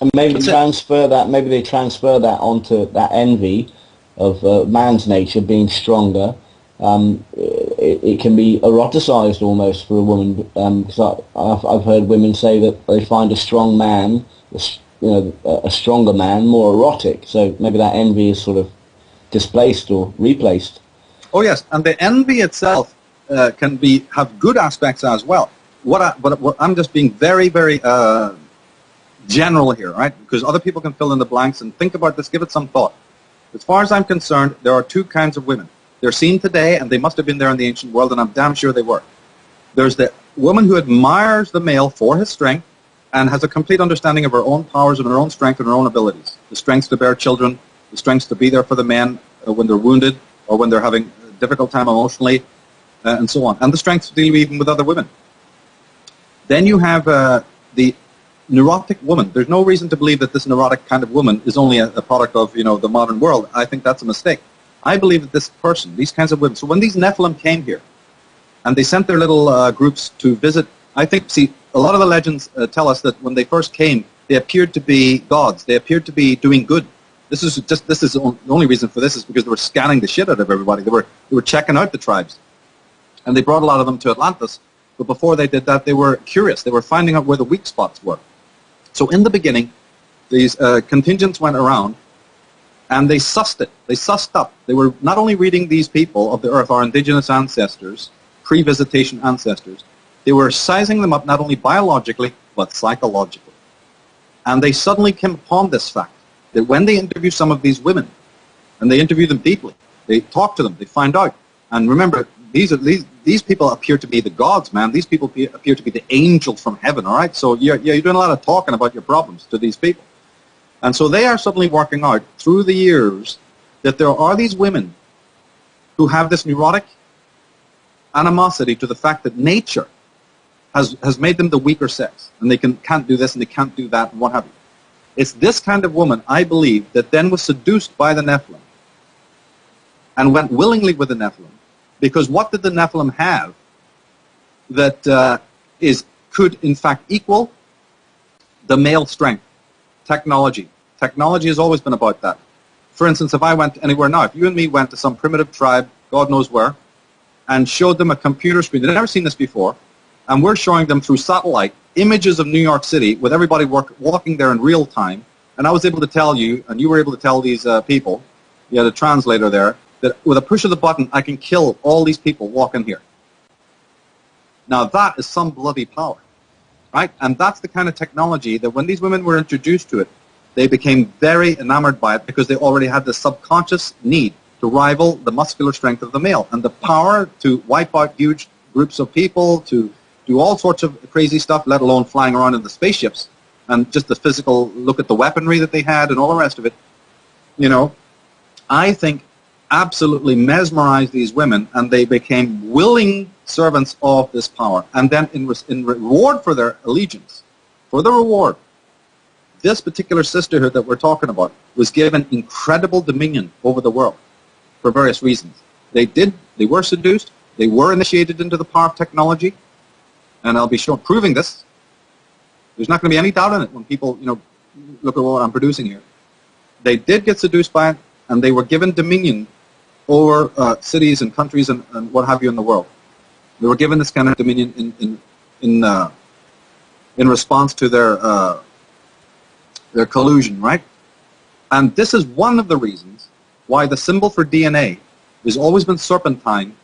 And maybe they transfer that onto that envy of man's nature being stronger. It can be eroticized almost for a woman, because I've heard women say that they find a strong man, a stronger man, more erotic. So maybe that envy is sort of displaced or replaced. Oh yes, and the envy itself can have good aspects as well. What I'm just being very, very general here, right? Because other people can fill in the blanks and think about this, give it some thought. As far as I'm concerned, there are two kinds of women. They're seen today, and they must have been there in the ancient world, and I'm damn sure they were. There's the woman who admires the male for his strength and has a complete understanding of her own powers and her own strength and her own abilities. The strength to bear children, the strength to be there for the men when they're wounded or when they're having a difficult time emotionally, and so on. And the strength to deal even with other women. Then you have the neurotic woman. There's no reason to believe that this neurotic kind of woman is only a product of, the modern world. I think that's a mistake. I believe that this person, these kinds of women, so when these Nephilim came here and they sent their little groups to visit, I think, a lot of the legends tell us that when they first came, they appeared to be gods. They appeared to be doing good. This is the only reason for this is because they were scanning the shit out of everybody. They were checking out the tribes. And they brought a lot of them to Atlantis. But before they did that, they were curious. They were finding out where the weak spots were. So in the beginning, these contingents went around and they sussed it. They sussed up. They were not only reading these people of the earth, our indigenous ancestors, pre-visitation ancestors, they were sizing them up not only biologically, but psychologically. And they suddenly came upon this fact that when they interview some of these women, and they interview them deeply, they talk to them, they find out. And remember, these people appear to be the gods, man. These people appear to be the angels from heaven, all right? So you're doing a lot of talking about your problems to these people. And so they are suddenly working out through the years that there are these women who have this neurotic animosity to the fact that nature has made them the weaker sex, and they can't do this and they can't do that and what have you. It's this kind of woman, I believe, that then was seduced by the Nephilim and went willingly with the Nephilim. Because what did the Nephilim have that could in fact equal the male strength? Technology. Technology has always been about that. For instance, if I went anywhere now, if you and me went to some primitive tribe, God knows where, and showed them a computer screen, they've never seen this before, and we're showing them through satellite images of New York City with everybody walking there in real time, and I was able to tell you, and you were able to tell these people, you had a translator there, that with a push of the button, I can kill all these people walking here. Now that is some bloody power, right? And that's the kind of technology that when these women were introduced to it, they became very enamored by it because they already had the subconscious need to rival the muscular strength of the male and the power to wipe out huge groups of people, to do all sorts of crazy stuff, let alone flying around in the spaceships, and just the physical look at the weaponry that they had and all the rest of it. I think absolutely mesmerized these women, and they became willing servants of this power. And then in reward for their allegiance, for the reward, this particular sisterhood that we're talking about was given incredible dominion over the world for various reasons. They were seduced, they were initiated into the power of technology, and I'll be proving this. There's not going to be any doubt in it when people, look at what I'm producing here. They did get seduced by it, and they were given dominion over cities and countries and what have you in the world. They were given this kind of dominion in response to their Their collusion, right? And this is one of the reasons why the symbol for DNA has always been serpentine,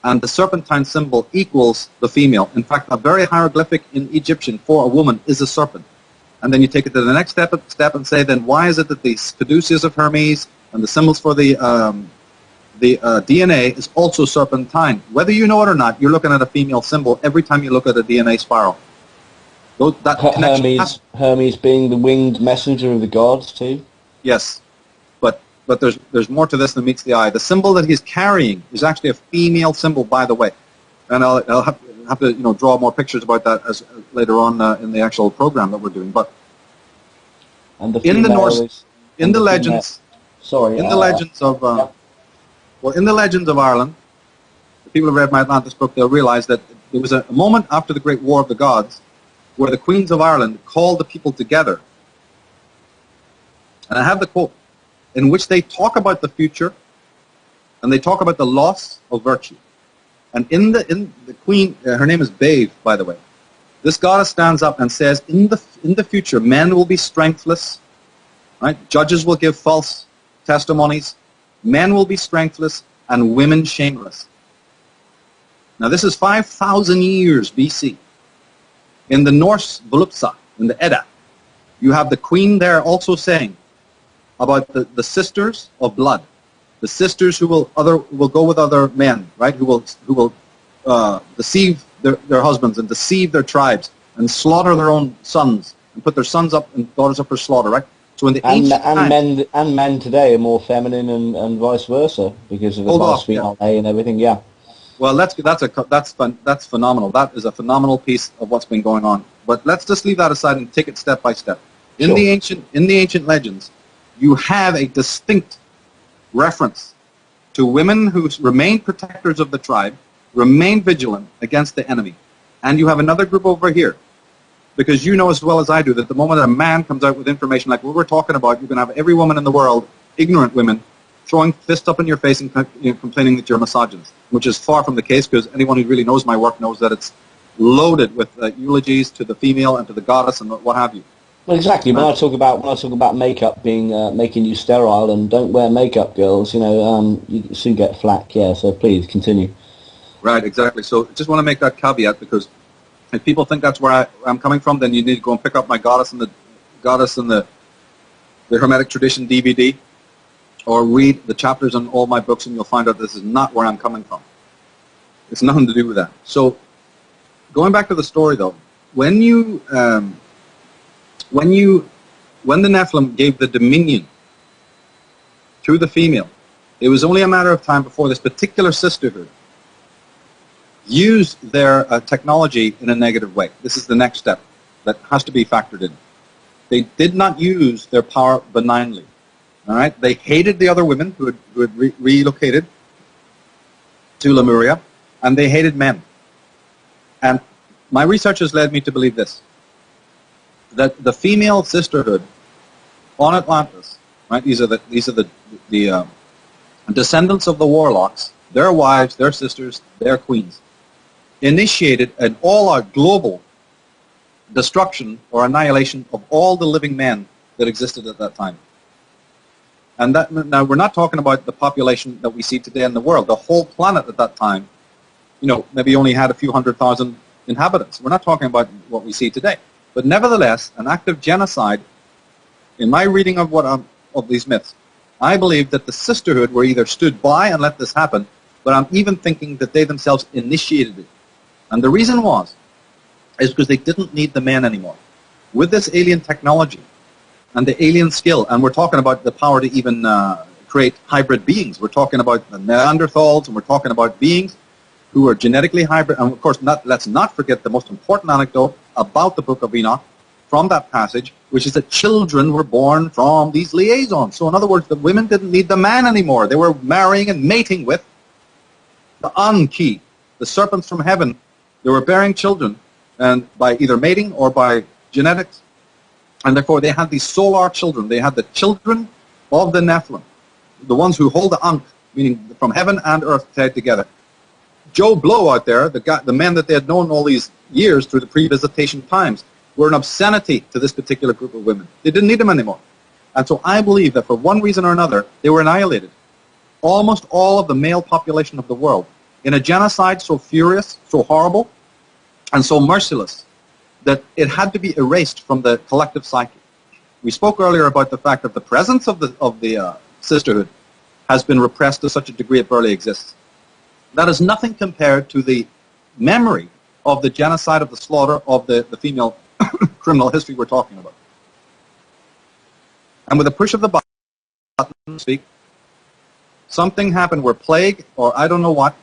and the serpentine symbol equals the female. In fact, a very hieroglyphic in Egyptian for a woman is a serpent. And then you take it to the next step and say, then why is it that the caduceus of Hermes and the symbols for the DNA is also serpentine? Whether you know it or not, you're looking at a female symbol every time you look at a DNA spiral. Hermes being the winged messenger of the gods too. Yes, but there's more to this than meets the eye. The symbol that he's carrying is actually a female symbol, by the way, and I'll have to draw more pictures about that as later on in the actual program that we're doing. But and the in the Norse, in the legends, in the legends of in the legends of Ireland, the people who read my Atlantis book, they'll realize that there was a moment after the Great War of the Gods where the queens of Ireland called the people together. And I have the quote, in which they talk about the future, and they talk about the loss of virtue. And in the queen, her name is Bave, by the way. This goddess stands up and says, in the future, men will be strengthless, right? Judges will give false testimonies. Men will be strengthless, and women shameless. Now, this is 5,000 years BC. In the Norse Volupsa, in the Edda, you have the queen there also saying about the sisters of blood, the sisters who will go with other men, right? Who will deceive their husbands and deceive their tribes and slaughter their own sons and put their sons up and daughters up for slaughter, right? So in the ancient times, men today are more feminine and vice versa because of the bisphenol A and everything. Yeah. Well, that's phenomenal. That is a phenomenal piece of what's been going on. But let's just leave that aside and take it step by step. In the ancient legends, you have a distinct reference to women who remain protectors of the tribe, remain vigilant against the enemy. And you have another group over here. Because you know as well as I do that the moment a man comes out with information like what we're talking about, you're going to have every woman in the world, ignorant women, throwing fists up in your face and complaining that you're a misogynist, which is far from the case because anyone who really knows my work knows that it's loaded with eulogies to the female and to the goddess and what have you. Well, exactly. When I talk about makeup being making you sterile and don't wear makeup, girls, you soon get flack. Yeah. So please continue. Right. Exactly. So just want to make that caveat because if people think that's where I'm coming from, then you need to go and pick up my Goddess and the Hermetic Tradition DVD, or read the chapters on all my books, and you'll find out this is not where I'm coming from. It's nothing to do with that. So, going back to the story though, when the Nephilim gave the dominion to the female, it was only a matter of time before this particular sisterhood used their technology in a negative way. This is the next step that has to be factored in. They did not use their power benignly. All right, they hated the other women who had relocated to Lemuria, and they hated men. And my research has led me to believe this: that the female sisterhood on Atlantis, right? These are the descendants of the warlocks, their wives, their sisters, their queens, initiated an all-out global destruction or annihilation of all the living men that existed at that time. And now we're not talking about the population that we see today in the world. The whole planet at that time, maybe only had a few 100,000 inhabitants. We're not talking about what we see today. But nevertheless, an act of genocide, in my reading of these myths, I believe that the sisterhood were either stood by and let this happen, but I'm even thinking that they themselves initiated it. And the reason is because they didn't need the men anymore. With this alien technology and the alien skill, and we're talking about the power to even create hybrid beings. We're talking about the Neanderthals, and we're talking about beings who are genetically hybrid. And of course, let's not forget the most important anecdote about the Book of Enoch from that passage, which is that children were born from these liaisons. So in other words, the women didn't need the man anymore. They were marrying and mating with the Anki, the serpents from heaven. They were bearing children, and by either mating or by genetics. And therefore, they had these solar children. They had the children of the Nephilim, the ones who hold the Ankh, meaning from heaven and earth tied together. Joe Blow out there, the man that they had known all these years through the pre-visitation times, were an obscenity to this particular group of women. They didn't need them anymore. And so I believe that for one reason or another, they were annihilated. Almost all of the male population of the world in a genocide so furious, so horrible, and so merciless that it had to be erased from the collective psyche. We spoke earlier about the fact that the presence of the sisterhood has been repressed to such a degree it barely exists. That is nothing compared to the memory of the genocide, of the slaughter of the female criminal history we're talking about. And with a push of the button, so to speak, something happened where plague, or I don't know what,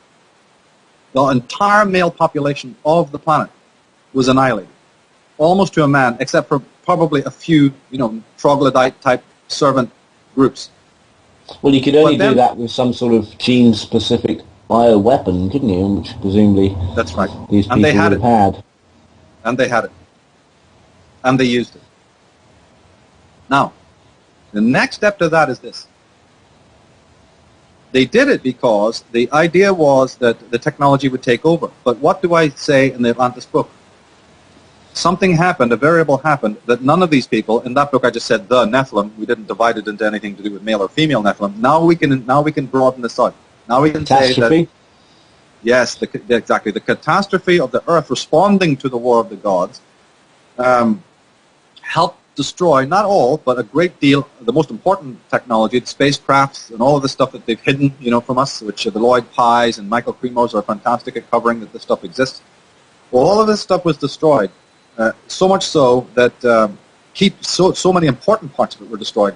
the entire male population of the planet was annihilated, almost to a man, except for probably a few, troglodyte-type servant groups. Well, you could only do that with some sort of gene-specific bioweapon, couldn't you? Which presumably that's right. These people would have had. And they had it. And they used it. Now, the next step to that is this. They did it because the idea was that the technology would take over. But what do I say in the Atlantis book? Something happened, a variable happened, that none of these people, in that book I just said the Nephilim, we didn't divide it into anything to do with male or female Nephilim. Now we can broaden this out. Now we can say that, yes, exactly, the catastrophe of the earth responding to the war of the gods helped destroy, not all, but a great deal, the most important technology, the spacecrafts and all of the stuff that they've hidden, from us, which the Lloyd Pies and Michael Cremos are fantastic at covering that this stuff exists. Well, all of this stuff was destroyed, so much so that so many important parts of it were destroyed,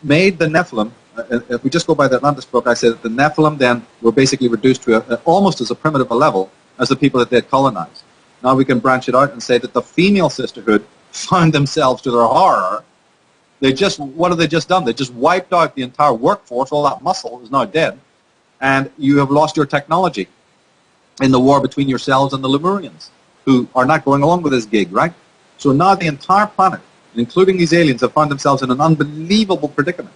made the Nephilim, if we just go by the Atlantis book, I said that the Nephilim then were basically reduced to almost as a primitive a level as the people that they had colonized. Now we can branch it out and say that the female sisterhood found themselves, to their horror, what have they just done? They just wiped out the entire workforce. All that muscle is now dead, and you have lost your technology in the war between yourselves and the Lemurians, who are not going along with this gig, right? So now the entire planet, including these aliens, have found themselves in an unbelievable predicament.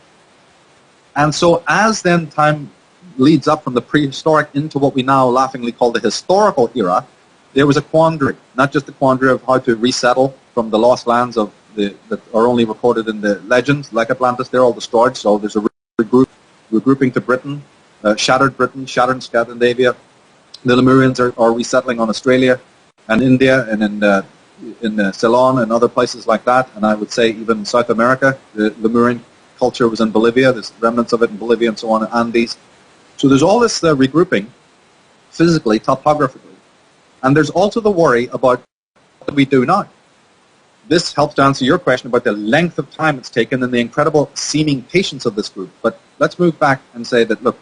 And so as then time leads up from the prehistoric into what we now laughingly call the historical era, there was a quandary, not just the quandary of how to resettle from the lost lands that are only recorded in the legends, like Atlantis. They're all destroyed, so there's a regrouping to Britain, shattered Scandinavia. The Lemurians are resettling on Australia and India and in Ceylon and other places like that, and I would say even South America. The Lemurian culture was in Bolivia. There's remnants of it in Bolivia and so on, Andes. So there's all this regrouping, physically, topographically. And there's also the worry about what do we do now. This helps to answer your question about the length of time it's taken and the incredible seeming patience of this group. But let's move back and say that, look,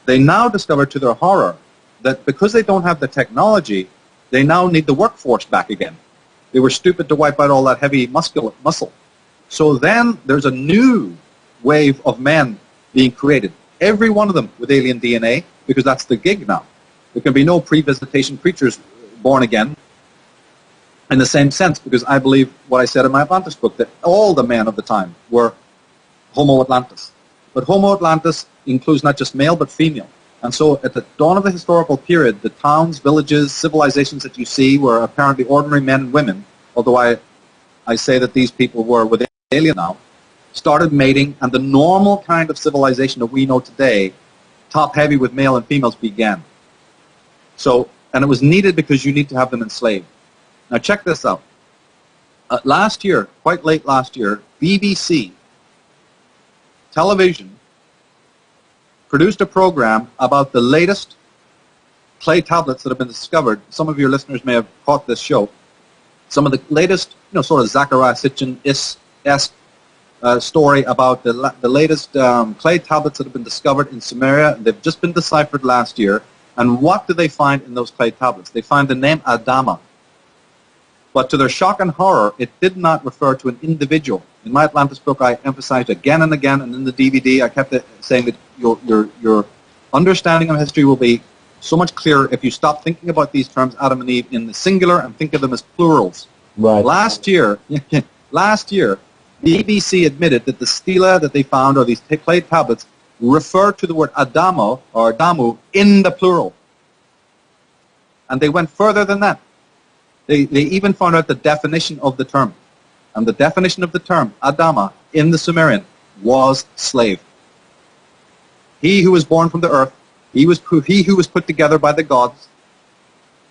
they now discover to their horror that because they don't have the technology, they now need the workforce back again. They were stupid to wipe out all that heavy muscle. So then there's a new wave of men being created, every one of them with alien DNA, because that's the gig now. There can be no pre-visitation creatures born again in the same sense, because I believe what I said in my Atlantis book, that all the men of the time were Homo Atlantis. But Homo Atlantis includes not just male but female. And so at the dawn of the historical period, the towns, villages, civilizations that you see were apparently ordinary men and women, although I say that these people were with alien now, started mating, and the normal kind of civilization that we know today, top-heavy with male and females, began. So, and it was needed because you need to have them enslaved. Now check this out. Last year, quite late last year, BBC television produced a program about the latest clay tablets that have been discovered. Some of your listeners may have caught this show. Some of the latest, sort of Zachariah Sitchin-esque story about the latest clay tablets that have been discovered in Sumeria. They've just been deciphered last year. And what do they find in those clay tablets? They find the name Adama. But to their shock and horror, it did not refer to an individual. In my Atlantis book, I emphasized again and again, and in the DVD, I kept saying that your understanding of history will be so much clearer if you stop thinking about these terms, Adam and Eve, in the singular and think of them as plurals. Right. Last year, the BBC admitted that the stela that they found, or these clay tablets, refer to the word Adamo or Adamu in the plural. And they went further than that. They even found out the definition of the term. And the definition of the term, Adama, in the Sumerian, was slave. He who was born from the earth, he who was put together by the gods,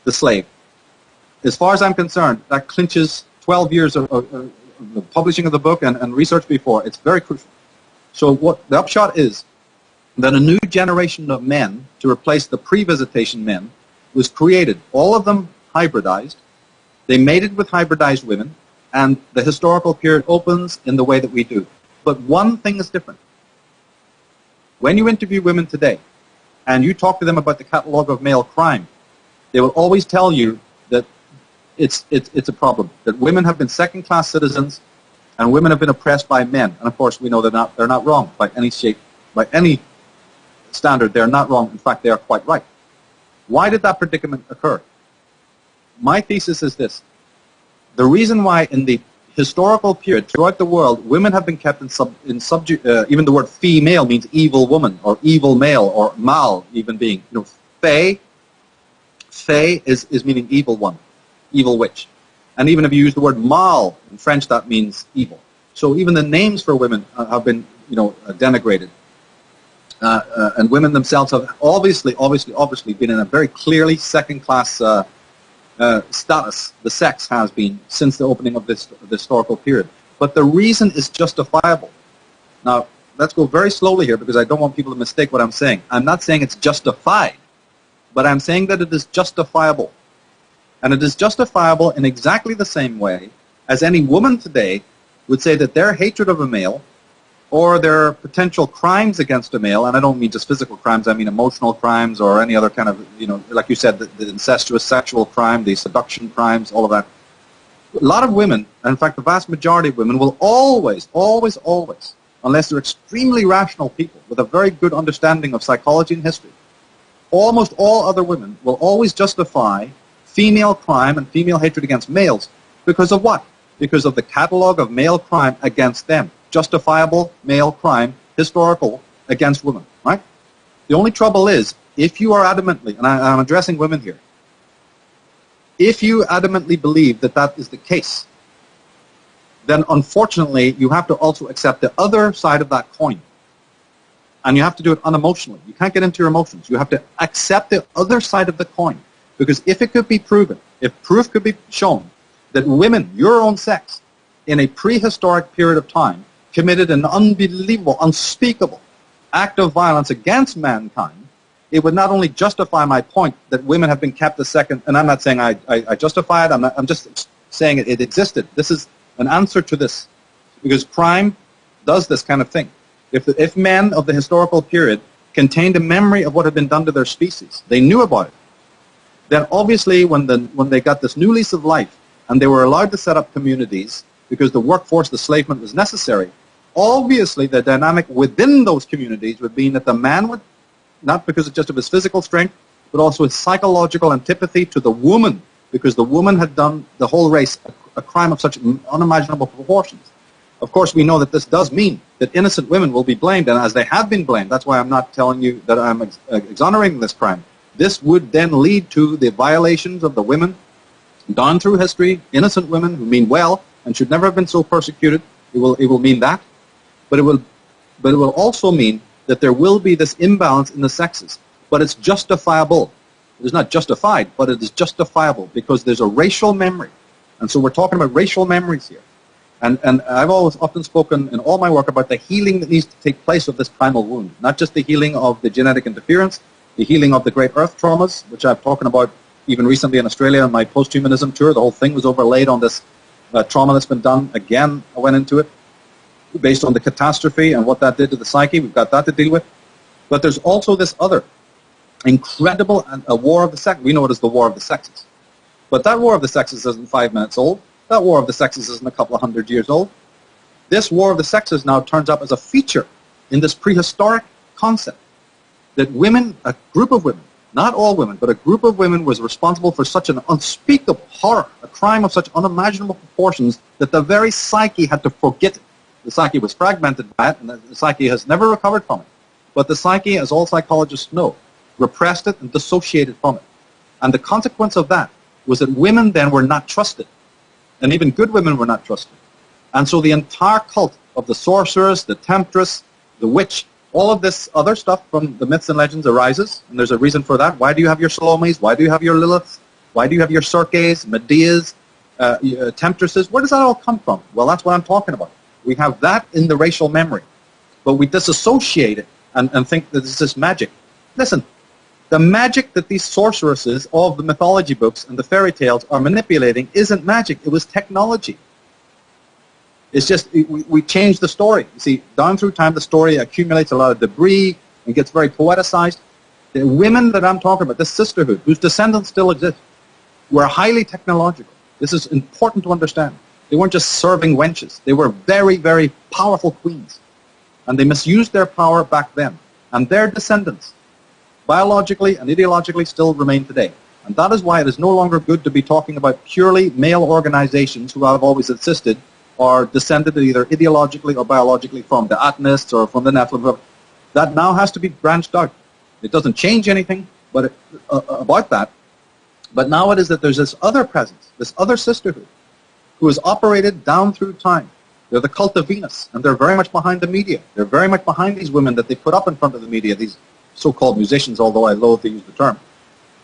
the slave. As far as I'm concerned, that clinches 12 years of the publishing of the book and research before. It's very crucial. So what the upshot is that a new generation of men to replace the pre-visitation men was created. All of them hybridized. They mated with hybridized women, and the historical period opens in the way that we do. But one thing is different. When you interview women today, and you talk to them about the catalog of male crime, they will always tell you that it's a problem, that women have been second-class citizens, and women have been oppressed by men. And of course, we know they're not wrong by any shape, by any standard. They're not wrong. In fact, they are quite right. Why did that predicament occur? My thesis is this: the reason why in the historical period throughout the world, women have been kept in subject. Even the word female means evil woman or evil male or mal, even being. Fey is meaning evil one, evil witch. And even if you use the word mal in French, that means evil. So even the names for women have been, denigrated. And women themselves have obviously been in a very clearly second-class status. The sex has been since the opening of this historical period. But the reason is justifiable. Now, let's go very slowly here because I don't want people to mistake what I'm saying. I'm not saying it's justified, but I'm saying that it is justifiable. And it is justifiable in exactly the same way as any woman today would say that their hatred of a male or their potential crimes against a male, and I don't mean just physical crimes, I mean emotional crimes or any other kind of, like you said, the incestuous sexual crime, the seduction crimes, all of that. A lot of women, and in fact the vast majority of women, will always, unless they're extremely rational people with a very good understanding of psychology and history, almost all other women will always justify female crime and female hatred against males because of what? Because of the catalog of male crime against them. Justifiable male crime, historical, against women, right? The only trouble is, if you are adamantly, and I'm addressing women here, if you adamantly believe that that is the case, then unfortunately you have to also accept the other side of that coin. And you have to do it unemotionally. You can't get into your emotions. You have to accept the other side of the coin. Because if it could be proven, if proof could be shown that women, your own sex, in a prehistoric period of time, committed an unbelievable, unspeakable act of violence against mankind, it would not only justify my point that women have been kept a second, and I'm not saying I justify it, I'm just saying it existed. This is an answer to this, because crime does this kind of thing. If men of the historical period contained a memory of what had been done to their species, they knew about it, then obviously when they got this new lease of life and they were allowed to set up communities because the workforce, the enslavement was necessary, obviously the dynamic within those communities would mean that the man would, not because just of his physical strength, but also his psychological antipathy to the woman, because the woman had done the whole race a crime of such unimaginable proportions. Of course, we know that this does mean that innocent women will be blamed, and as they have been blamed, that's why I'm not telling you that I'm exonerating this crime. This would then lead to the violations of the women down through history, innocent women who mean well and should never have been so persecuted. It will mean that, but it will also mean that there will be this imbalance in the sexes. But it's justifiable. It is not justified, but it is justifiable because there's a racial memory, and so we're talking about racial memories here. And I've often spoken in all my work about the healing that needs to take place of this primal wound, not just the healing of the genetic interference, the healing of the great earth traumas, which I've talked about even recently in Australia on my post-humanism tour. The whole thing was overlaid on this trauma that's been done. Again, I went into it based on the catastrophe and what that did to the psyche. We've got that to deal with. But there's also this other incredible war of the sexes. We know it as the war of the sexes. But that war of the sexes isn't 5 minutes old. That war of the sexes isn't a couple of 100 years old. This war of the sexes now turns up as a feature in this prehistoric concept that women, a group of women, not all women, but a group of women was responsible for such an unspeakable horror, a crime of such unimaginable proportions that the very psyche had to forget it. The psyche was fragmented by it, and the psyche has never recovered from it. But the psyche, as all psychologists know, repressed it and dissociated from it. And the consequence of that was that women then were not trusted. And even good women were not trusted. And so the entire cult of the sorceress, the temptress, the witch, all of this other stuff from the myths and legends arises, and there's a reason for that. Why do you have your Salomes? Why do you have your Liliths? Why do you have your Circes, Medeas, temptresses? Where does that all come from? Well, that's what I'm talking about. We have that in the racial memory, but we disassociate it and think that this is magic. Listen, the magic that these sorceresses of the mythology books and the fairy tales are manipulating isn't magic. It was technology. It's just we change the story. You see, down through time, the story accumulates a lot of debris and gets very poeticized. The women that I'm talking about, this sisterhood, whose descendants still exist, were highly technological. This is important to understand. They weren't just serving wenches. They were very, very powerful queens. And they misused their power back then. And their descendants, biologically and ideologically, still remain today. And that is why it is no longer good to be talking about purely male organizations who have always existed or descended either ideologically or biologically from the Atnists or from the Nephilim. That now has to be branched out. It doesn't change anything about that. But now it is that there's this other presence, this other sisterhood, who has operated down through time. They're the cult of Venus, and they're very much behind the media. They're very much behind these women that they put up in front of the media, these so-called musicians, although I loathe to use the term.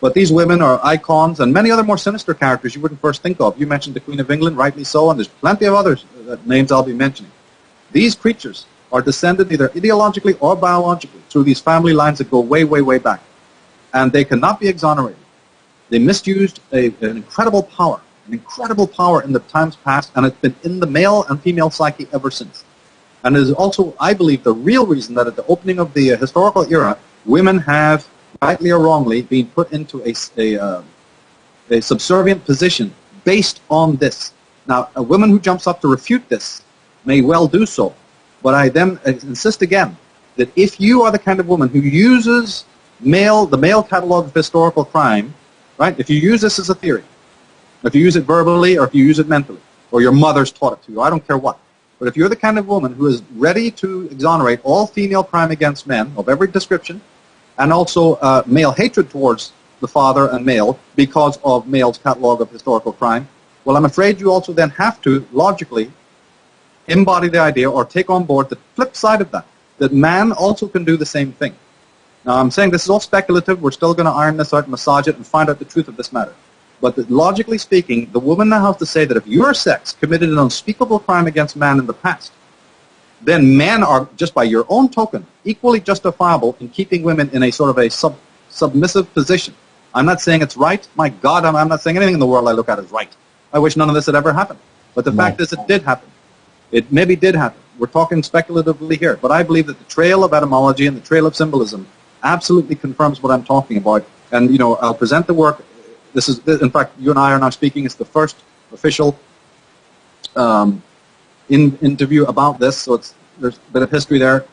But these women are icons and many other more sinister characters you wouldn't first think of. You mentioned the Queen of England, rightly so, and there's plenty of others names I'll be mentioning. These creatures are descended either ideologically or biologically through these family lines that go way, way, way back. And they cannot be exonerated. They misused an incredible power in the times past, and it's been in the male and female psyche ever since. And it is also, I believe, the real reason that at the opening of the historical era, women have, rightly or wrongly, been put into a subservient position based on this. Now, a woman who jumps up to refute this may well do so, but I then insist again that if you are the kind of woman who uses the male catalog of historical crime, right, if you use this as a theory, if you use it verbally or if you use it mentally, or your mother's taught it to you, I don't care what, but if you're the kind of woman who is ready to exonerate all female crime against men of every description, and also male hatred towards the father and male because of male's catalog of historical crime, well, I'm afraid you also then have to logically embody the idea or take on board the flip side of that man also can do the same thing. Now, I'm saying this is all speculative. We're still going to iron this out, massage it, and find out the truth of this matter. But logically speaking, the woman now has to say that if your sex committed an unspeakable crime against man in the past, then men are, just by your own token, equally justifiable in keeping women in a sort of a submissive position. I'm not saying it's right. My God, I'm not saying anything in the world I look at is right. I wish none of this had ever happened. But the fact is it did happen. It maybe did happen. We're talking speculatively here. But I believe that the trail of etymology and the trail of symbolism absolutely confirms what I'm talking about. And, you know, I'll present the work. This is, in fact, you and I are now speaking. It's the first official interview about this, so there's a bit of history there.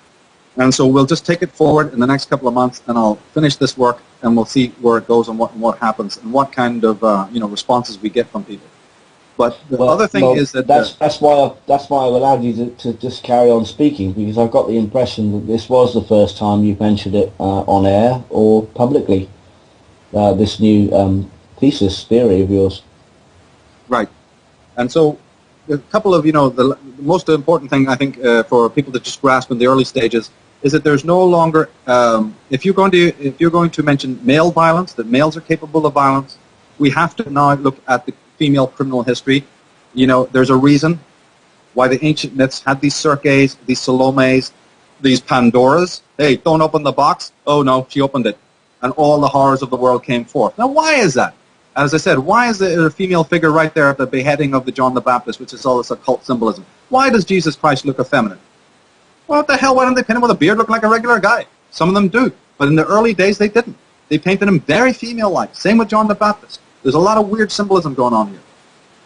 And so we'll just take it forward in the next couple of months, and I'll finish this work, and we'll see where it goes and what happens and what kind of responses we get from people. But the other thing is that that's why I've allowed you to just carry on speaking, because I've got the impression that this was the first time you've mentioned it on air or publicly. This new theory of yours. Right. And so a couple of, the most important thing I think for people to just grasp in the early stages is that there's no longer, if you're going to mention male violence, that males are capable of violence, we have to now look at the female criminal history. There's a reason why the ancient myths had these Circes, these Salomes, these Pandoras. Hey, don't open the box. Oh no, she opened it. And all the horrors of the world came forth. Now, why is that? As I said, why is there a female figure right there at the beheading of the John the Baptist, which is all this occult symbolism? Why does Jesus Christ look effeminate? Well, what the hell, why don't they paint him with a beard looking like a regular guy? Some of them do, but in the early days they didn't. They painted him very female-like. Same with John the Baptist. There's a lot of weird symbolism going on here.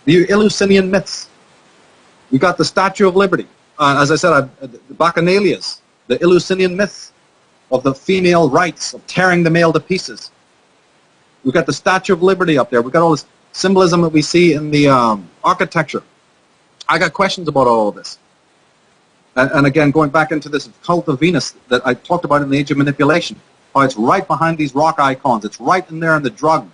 The Eleusinian myths. We've got the Statue of Liberty. As I said, the Bacchanalias, the Eleusinian myths of the female rights, of tearing the male to pieces. We've got the Statue of Liberty up there. We've got all this symbolism that we see in the architecture. I got questions about all of this. And again, going back into this cult of Venus that I talked about in the Age of Manipulation, how it's right behind these rock icons. It's right in there in the drug,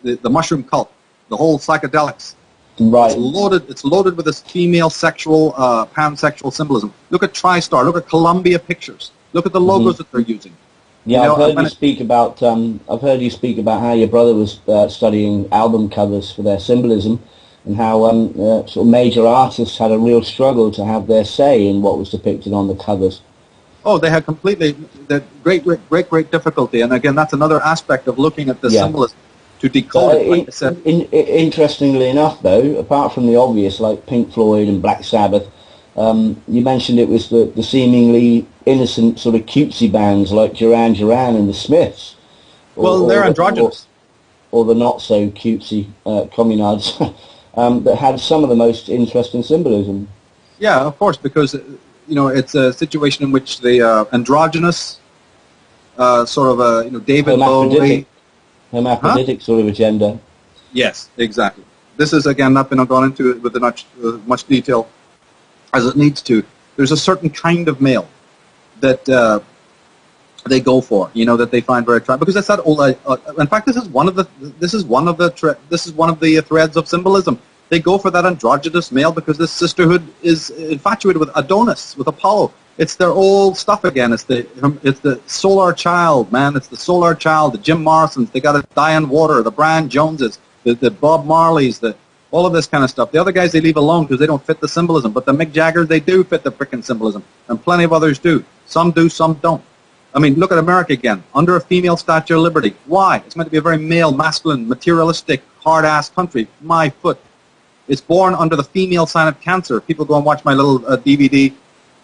the mushroom cult. the whole psychedelics. Right. It's loaded with this female sexual, pansexual symbolism. Look at TriStar. Look at Columbia Pictures. Look at the logos that they're using. Yeah, You know, I've heard when you speak about. I've heard you speak about how your brother was studying album covers for their symbolism, and how sort of major artists had a real struggle to have their say in what was depicted on the covers. Oh, they had completely the great difficulty. And again, that's another aspect of looking at the Yeah. symbolism to decode it. Like I said, Interestingly enough, though, apart from the obvious like Pink Floyd and Black Sabbath, you mentioned it was the seemingly innocent sort of cutesy bands like Duran Duran and the Smiths. well, they're androgynous. Or the not so cutesy communards that had some of the most interesting symbolism. Yeah, of course, because it's a situation in which the androgynous sort of David Bowie. Hermaphroditic sort of agenda. Yes, exactly. This is again not been gone into it with much detail as it needs to. There's a certain kind of male that they go for, that they find very attractive, because that's that old. In fact, this is one of the threads of symbolism. They go for that androgynous male because this sisterhood is infatuated with Adonis, with Apollo. It's their old stuff again. It's the solar child, man. It's the solar child. The Jim Morrisons. They got a Diane Water. The Brian Joneses. The Bob Marleys. All of this kind of stuff. The other guys they leave alone because they don't fit the symbolism. But the Mick Jaggers, they do fit the frickin' symbolism, and plenty of others do. Some do, some don't. I mean, look at America again. Under a female Statue of Liberty. Why? It's meant to be a very male, masculine, materialistic, hard-ass country. My foot. It's born under the female sign of Cancer. People go and watch my little DVD,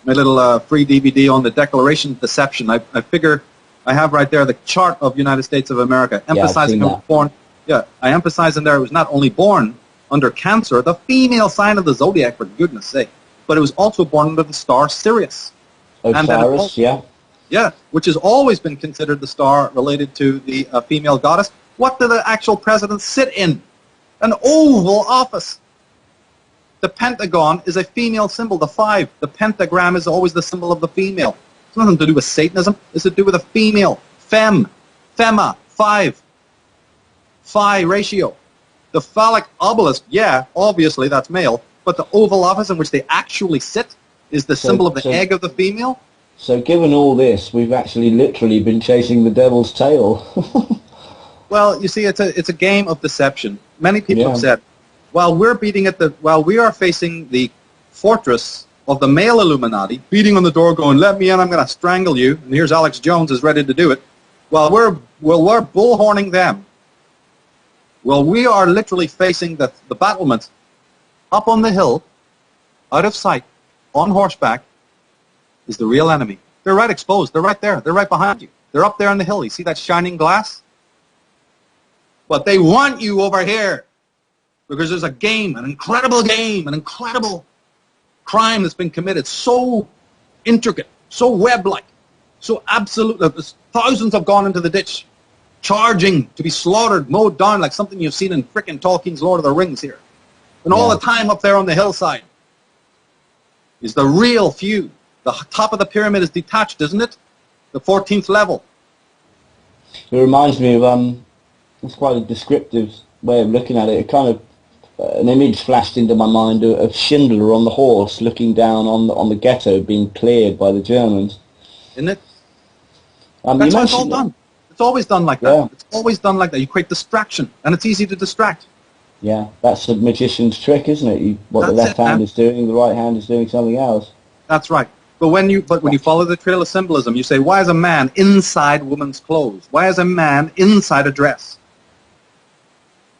my little free DVD on the Declaration of Deception. I figure I have right there the chart of United States of America, emphasizing it was born. Yeah, I emphasize in there it was not only born under Cancer, the female sign of the zodiac, for goodness sake, but it was also born under the star Sirius. Osiris, yeah. Yeah, which has always been considered the star related to the female goddess. What do the actual presidents sit in? An Oval Office. The pentagon is a female symbol, the 5. The pentagram is always the symbol of the female. It's nothing to do with Satanism. It's to do with a female. Femma, 5. Phi ratio. The phallic obelisk, yeah, obviously that's male, but the Oval Office in which they actually sit is the symbol of the egg of the female. So given all this, we've actually literally been chasing the devil's tail. Well, you see, it's a game of deception. Many people have said, while we are facing the fortress of the male Illuminati, beating on the door, going, "Let me in! I'm going to strangle you." And here's Alex Jones is ready to do it. While we're bullhorning them, well, we are literally facing the battlements up on the hill, out of sight, on horseback, is the real enemy. They're right exposed. They're right there. They're right behind you. They're up there on the hill. You see that shining glass? But they want you over here. Because there's an incredible crime that's been committed, so intricate, so web-like, so absolute that thousands have gone into the ditch, charging to be slaughtered, mowed down like something you've seen in frickin' Tolkien's Lord of the Rings here. And all the time up there on the hillside is the real few. The top of the pyramid is detached, isn't it? The 14th level. It reminds me of, it's quite a descriptive way of looking at it. It kind of, an image flashed into my mind of Schindler on the horse looking down on the ghetto being cleared by the Germans. Isn't it? That's how it's all done. It's always done like that. Yeah. It's always done like that. You create distraction, and it's easy to distract. Yeah, that's the magician's trick, isn't it? What the left hand is doing, the right hand is doing something else. That's right. But when you follow the trail of symbolism, you say, why is a man inside woman's clothes? Why is a man inside a dress?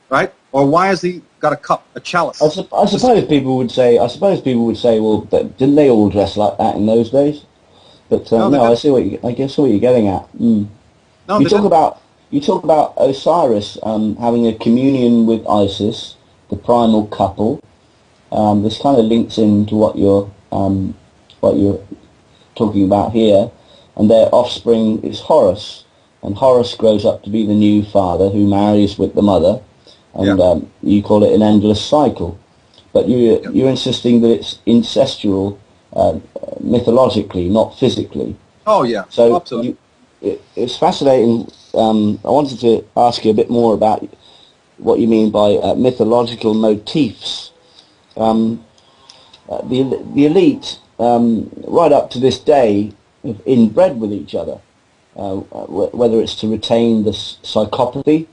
Right? Or why has he got a cup, a chalice? I suppose people would say, well, didn't they all dress like that in those days? But no, I guess what you're getting at. Mm. No, you talk about Osiris having a communion with Isis, the primal couple. This kind of links into what you're talking about here, and their offspring is Horus, and Horus grows up to be the new father who marries with the mother, and you call it an endless cycle, but you're insisting that it's incestual mythologically, not physically. Oh yeah, so absolutely. It's fascinating. I wanted to ask you a bit more about what you mean by mythological motifs. The elite, right up to this day, have inbred with each other, whether it's to retain the psychopathy,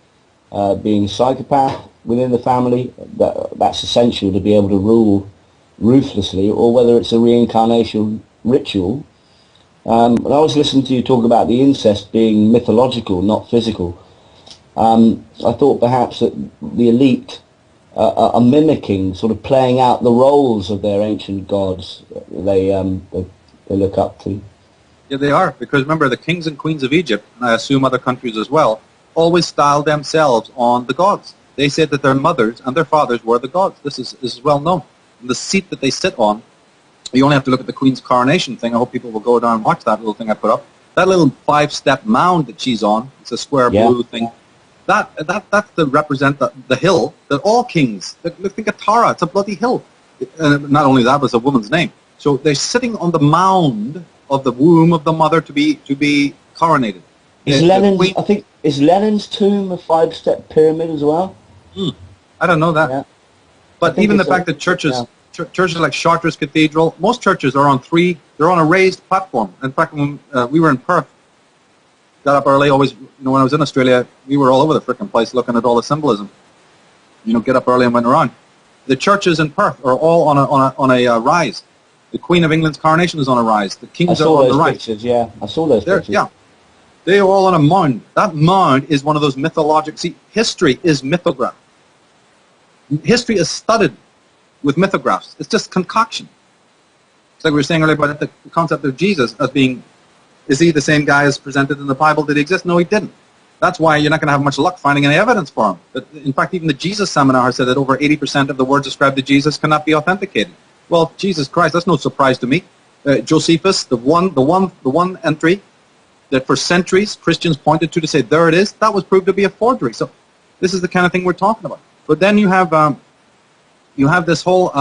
being a psychopath within the family, that's essential to be able to rule ruthlessly, or whether it's a reincarnation ritual. And I was listening to you talk about the incest being mythological, not physical. I thought perhaps that the elite are mimicking, sort of playing out the roles of their ancient gods they look up to. Yeah, they are, because remember, the kings and queens of Egypt, and I assume other countries as well, always styled themselves on the gods. They said that their mothers and their fathers were the gods. This is well known. And the seat that they sit on, you only have to look at the Queen's coronation thing. I hope people will go down and watch that little thing I put up. That little 5-step mound that she's on, it's a square blue thing. That's to represent the hill that all kings, think of Tara, it's a bloody hill. And not only that, but it's a woman's name. So they're sitting on the mound of the womb of the mother to be coronated. Is Lenin's tomb a 5-step pyramid as well? I don't know that. Yeah. But even the fact that churches like Chartres Cathedral, most churches are they're on a raised platform. In fact, when we were in Perth, got up early, always, when I was in Australia, we were all over the frickin' place looking at all the symbolism. Get up early and went around. The churches in Perth are all on a rise. The Queen of England's coronation is on a rise. The kings are on the rise. Pictures, yeah. I saw those pictures. Yeah. They are all on a mound. That mound is one of those mythological... See, history is mythograph. History is studded with mythographs. It's just concoction. It's like we were saying earlier about the concept of Jesus as being... Is he the same guy as presented in the Bible? Did he exist? No, he didn't. That's why you're not going to have much luck finding any evidence for him. But in fact, even the Jesus Seminar said that over 80% of the words ascribed to Jesus cannot be authenticated. Well, Jesus Christ, that's no surprise to me. Josephus, the one entry that for centuries Christians pointed to say, there it is, that was proved to be a forgery. So this is the kind of thing we're talking about. But then you have this whole...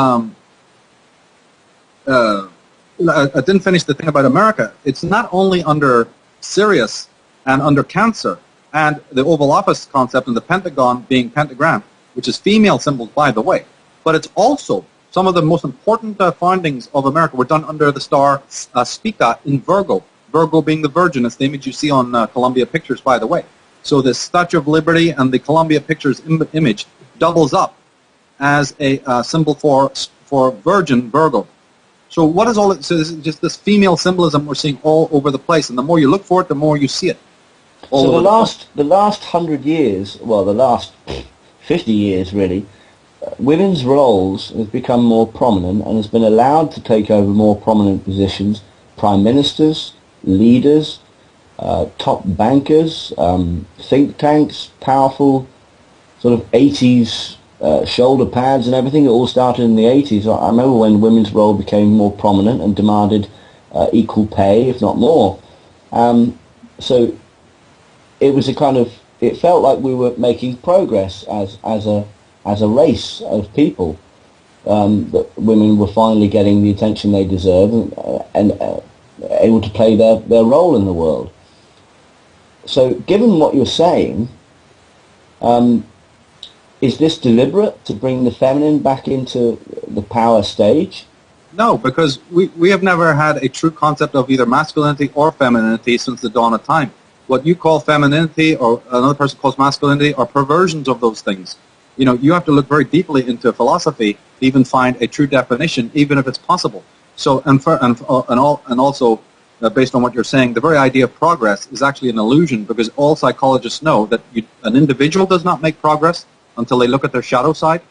I didn't finish the thing about America. It's not only under Sirius and under Cancer and the Oval Office concept and the Pentagon being pentagram, which is female symbols, by the way, but it's also some of the most important findings of America were done under the star Spica in Virgo. Virgo being the Virgin. It's the image you see on Columbia Pictures, by the way. So the Statue of Liberty and the Columbia Pictures image doubles up as a symbol for Virgin Virgo. So what is all? So this is just this female symbolism we're seeing all over the place, and the more you look for it, the more you see it. So the last 100 years, well, the last 50 years really, women's roles have become more prominent and has been allowed to take over more prominent positions. Prime ministers, leaders, top bankers, think tanks, powerful sort of 80s shoulder pads and everything. It all started in the 80s. I remember when women's role became more prominent and demanded equal pay, if not more. So it was it felt like we were making progress as a race of people. That women were finally getting the attention they deserve and able to play their role in the world. So given what you're saying, is this deliberate to bring the feminine back into the power stage? No, because we have never had a true concept of either masculinity or femininity since the dawn of time. What you call femininity or another person calls masculinity are perversions of those things. You have to look very deeply into philosophy to even find a true definition, even if it's possible. So, and also, based on what you're saying, the very idea of progress is actually an illusion, because all psychologists know that an individual does not make progress until they look at their shadow side,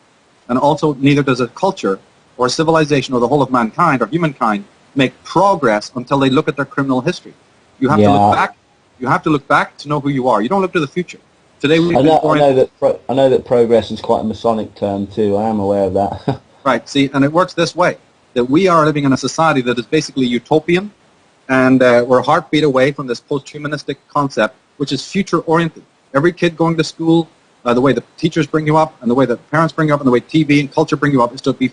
and also neither does a culture or a civilization or the whole of mankind or humankind make progress until they look at their criminal history. You have to look back. You have to look back to know who you are. You don't look to the future. Today I know that progress is quite a Masonic term too. I am aware of that. Right. See, and it works this way: that we are living in a society that is basically utopian, and we're a heartbeat away from this post-humanistic concept, which is future-oriented. Every kid going to school, the way the teachers bring you up, and the way the parents bring you up, and the way TV and culture bring you up, is to be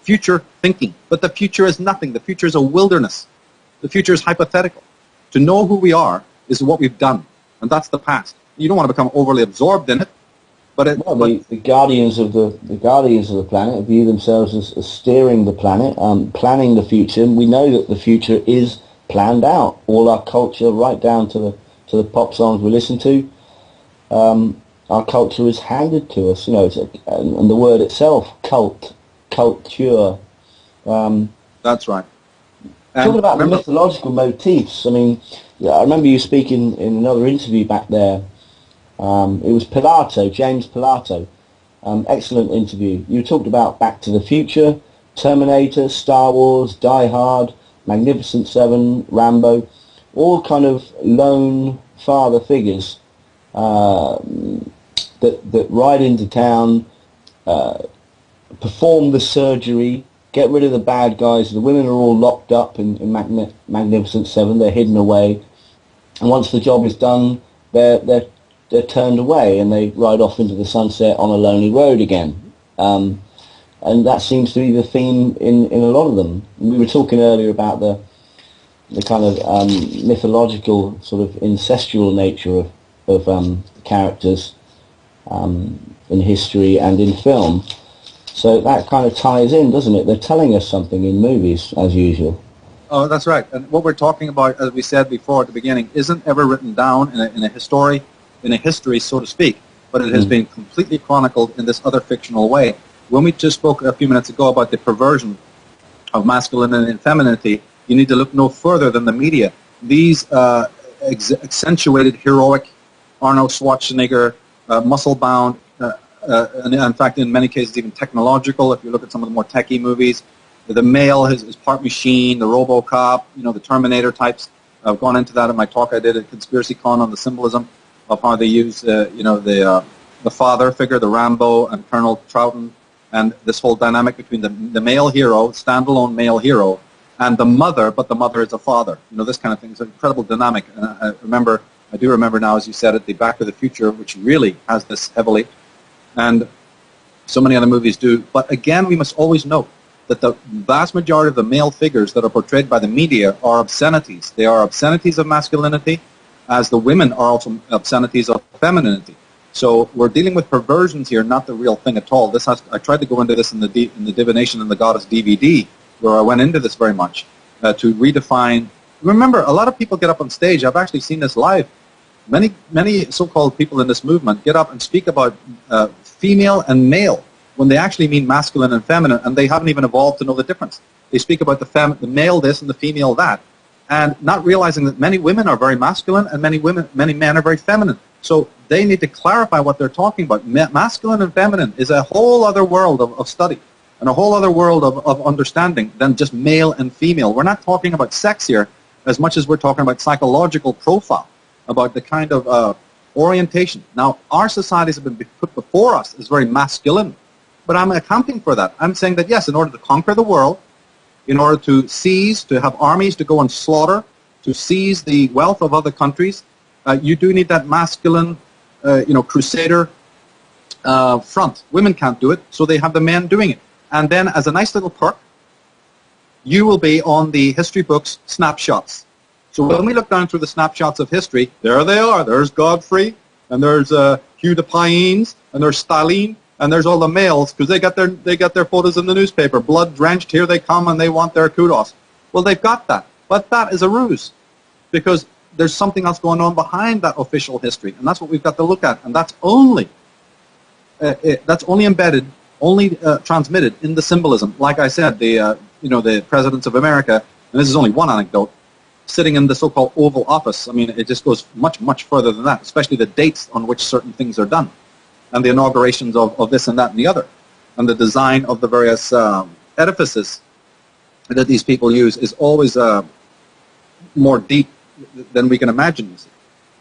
future thinking. But the future is nothing. The future is a wilderness. The future is hypothetical. To know who we are is what we've done, and that's the past. You don't want to become overly absorbed in it. Well, But the guardians of the planet view themselves as steering the planet, planning the future. And we know that the future is planned out. All our culture, right down to the pop songs we listen to, our culture is handed to us. You know, and the word itself, culture. that's right. Talking And about the remember, mythological motifs. I mean, yeah, I remember you speaking in another interview back there. It was Pilato, James Pilato. Excellent interview. You talked about Back to the Future, Terminator, Star Wars, Die Hard, Magnificent Seven, Rambo, all kind of lone father figures uh, that ride into town, perform the surgery, get rid of the bad guys. The women are all locked up in Magnificent Seven. They're hidden away, and once the job is done, they're turned away and they ride off into the sunset on a lonely road again. And that seems to be the theme in a lot of them. We were talking earlier about the kind of mythological sort of incestual nature of characters in history and in film. So that kind of ties in, doesn't it? They're telling us something in movies, as usual. oh, that's right. And what we're talking about, as we said before at the beginning, isn't ever written down in a history, so to speak, but it has Mm. been completely chronicled in this other fictional way. When we just spoke a few minutes ago about the perversion of masculinity and femininity, you need to look no further than the media. These accentuated, heroic, Arnold Schwarzenegger, muscle-bound, and in fact, in many cases, even technological. If you look at some of the more techie movies, the male is part machine, the RoboCop, the Terminator types. I've gone into that in my talk I did at Conspiracy Con on the symbolism of how they use, the father figure, the Rambo and Colonel Troughton, and this whole dynamic between the male hero, standalone male hero, and the mother, but the mother is a father. This kind of thing is an incredible dynamic. And I do remember now, as you said, at the Back to the Future, which really has this heavily, and so many other movies do. But again, we must always note that the vast majority of the male figures that are portrayed by the media are obscenities. They are obscenities of masculinity, as the women are also obscenities of femininity. So we're dealing with perversions here, not the real thing at all. I tried to go into this in the Divination and the Goddess DVD, where I went into this very much to redefine. Remember, a lot of people get up on stage. I've actually seen this live. Many so-called people in this movement get up and speak about female and male when they actually mean masculine and feminine, and they haven't even evolved to know the difference. They speak about the male this and the female that, and not realizing that many women are very masculine and many men are very feminine. So they need to clarify what they're talking about. Masculine and feminine is a whole other world of study and a whole other world of understanding than just male and female. We're not talking about sex here as much as we're talking about psychological profile, about the kind of orientation. Now, our societies have been put before us as very masculine, but I'm accounting for that. I'm saying that, yes, in order to conquer the world, in order to seize, to have armies to go and slaughter, to seize the wealth of other countries, you do need that masculine, crusader front. Women can't do it, so they have the men doing it. And then, as a nice little perk, you will be on the history books snapshots. So when we look down through the snapshots of history, there they are. There's Godfrey, and there's Hugh de Payens, and there's Stalin, and there's all the males, because they got their photos in the newspaper. Blood drenched, here they come, and they want their kudos. Well, they've got that. But that is a ruse, because there's something else going on behind that official history, and that's what we've got to look at. And that's only embedded, only transmitted in the symbolism. Like I said, the presidents of America, and this is only one anecdote, sitting in the so-called Oval Office. I mean, it just goes much, much further than that, especially the dates on which certain things are done, and the inaugurations of this and that and the other, and the design of the various edifices that these people use is always more deep than we can imagine.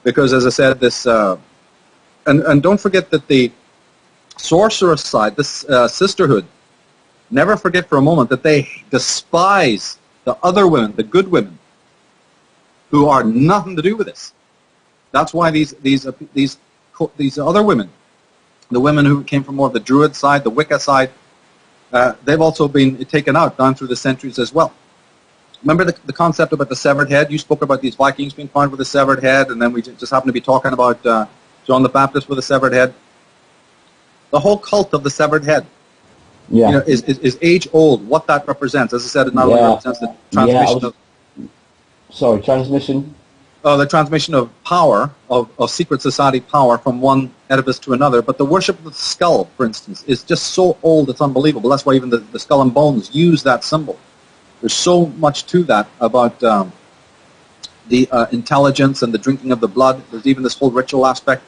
Because, as I said, this, and don't forget that the sorceress side, this sisterhood, never forget for a moment that they despise the other women, the good women, who are nothing to do with this. That's why these other women, the women who came from more of the Druid side, the Wicca side, they've also been taken out down through the centuries as well. Remember the concept about the severed head? You spoke about these Vikings being found with a severed head, and then we just happened to be talking about John the Baptist with a severed head. The whole cult of the severed head, Yeah. you know, is age old. What that represents, as I said, it not only Yeah. represents the Yeah. transmission of Sorry, transmission. Power of secret society power from one edifice to another, but the worship of the skull, for instance, is just so old it's unbelievable. That's why even the skull and bones use that symbol. There's so much to that about the intelligence and the drinking of the blood. There's even this whole ritual aspect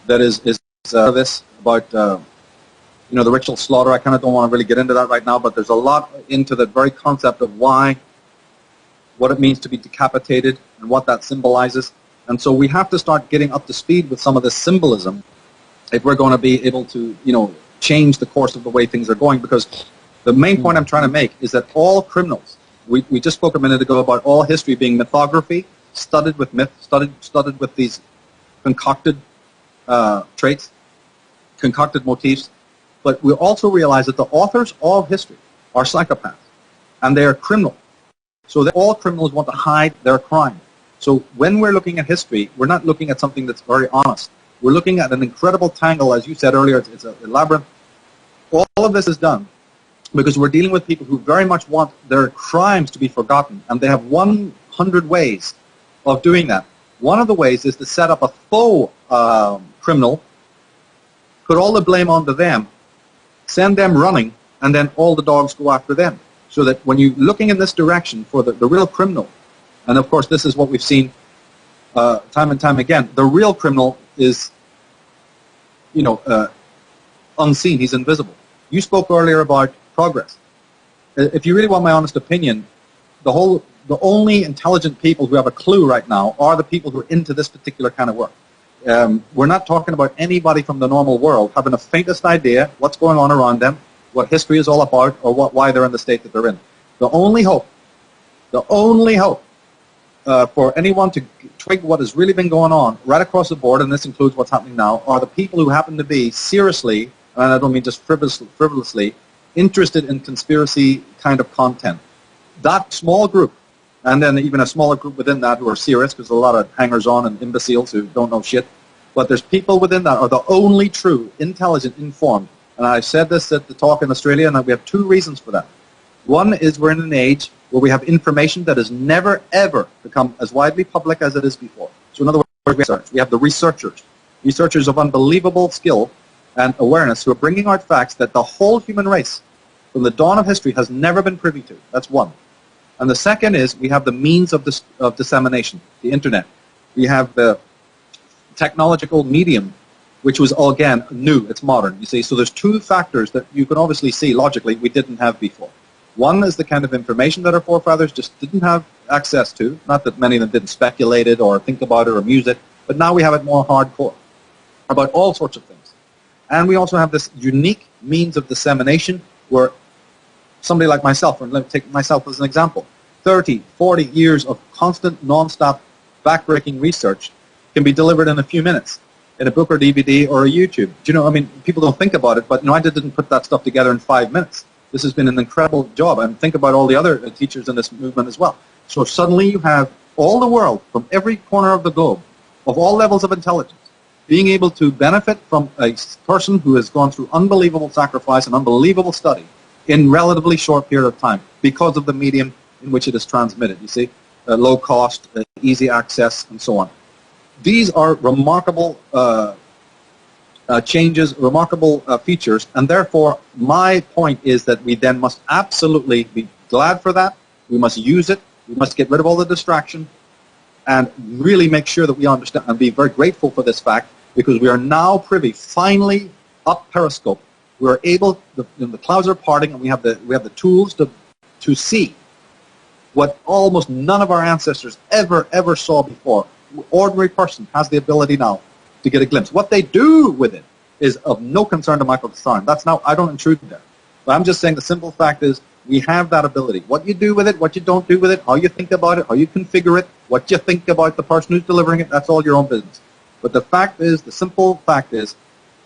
that is this about you know, the ritual slaughter. I kind of don't want to really get into that right now, but there's a lot into the very concept of why, what it means to be decapitated and what that symbolizes. And so we have to start getting up to speed with some of this symbolism if we're going to be able to, you know, change the course of the way things are going. Because the main point I'm trying to make is that all criminals, we just spoke a minute ago about all history being mythography, studded with myth, studded with these concocted traits, concocted motifs. But we also realize that the authors of history are psychopaths, and they are criminal. So that all criminals want to hide their crime. So when we're looking at history, we're not looking at something that's very honest. We're looking at an incredible tangle, as you said earlier. It's a labyrinth. All of this is done because we're dealing with people who very much want their crimes to be forgotten, and they have 100 ways of doing that. One of the ways is to set up a faux criminal, put all the blame onto them, send them running, and then all the dogs go after them. So that when you're looking in this direction for the real criminal, and of course this is what we've seen time and time again, the real criminal is, you know, unseen. He's invisible. You spoke earlier about progress. If you really want my honest opinion, the only intelligent people who have a clue right now are the people who are into this particular kind of work. We're not talking about anybody from the normal world having the faintest idea what's going on around them, what history is all about, or why they're in the state that they're in. The only hope for anyone to twig what has really been going on right across the board, and this includes what's happening now, are the people who happen to be seriously, and I don't mean just frivolously, interested in conspiracy kind of content. That small group, and then even a smaller group within that who are serious, because there's a lot of hangers-on and imbeciles who don't know shit, but there's people within that are the only true, intelligent, informed. And I said this at the talk in Australia, and we have two reasons for that. One is we're in an age where we have information that has never, ever become as widely public as it is before. So in other words, we have the researchers of unbelievable skill and awareness who are bringing out facts that the whole human race, from the dawn of history, has never been privy to. That's one. And the second is we have the means of dissemination, the internet. We have the technological medium, which was, again, new. It's modern, you see. So there's two factors that you can obviously see logically we didn't have before. One is the kind of information that our forefathers just didn't have access to. Not that many of them didn't speculate it or think about it or muse it, but now we have it more hardcore about all sorts of things. And we also have this unique means of dissemination where somebody like myself, and let me take myself as an example, 30, 40 years of constant, non-stop, back-breaking research can be delivered in a few minutes in a book or DVD or a YouTube. Do you know, I mean, people don't think about it, but no, I didn't put that stuff together in 5 minutes. This has been an incredible job, and think about all the other teachers in this movement as well. So suddenly you have all the world from every corner of the globe, of all levels of intelligence, being able to benefit from a person who has gone through unbelievable sacrifice and unbelievable study in relatively short period of time because of the medium in which it is transmitted, you see, low cost, easy access, and so on. These are remarkable changes, remarkable features, and therefore my point is that we then must absolutely be glad for that. We must use it. We must get rid of all the distraction and really make sure that we understand and be very grateful for this fact, because we are now privy, finally, up Periscope. We are able, the clouds are parting, and we have the tools to see what almost none of our ancestors ever saw before. Ordinary person has the ability now to get a glimpse. What they do with it is of no concern to Michael Tsarion. That's now, I don't intrude there. But I'm just saying the simple fact is we have that ability. What you do with it, what you don't do with it, how you think about it, how you configure it, what you think about the person who's delivering it, that's all your own business. But the fact is, the simple fact is,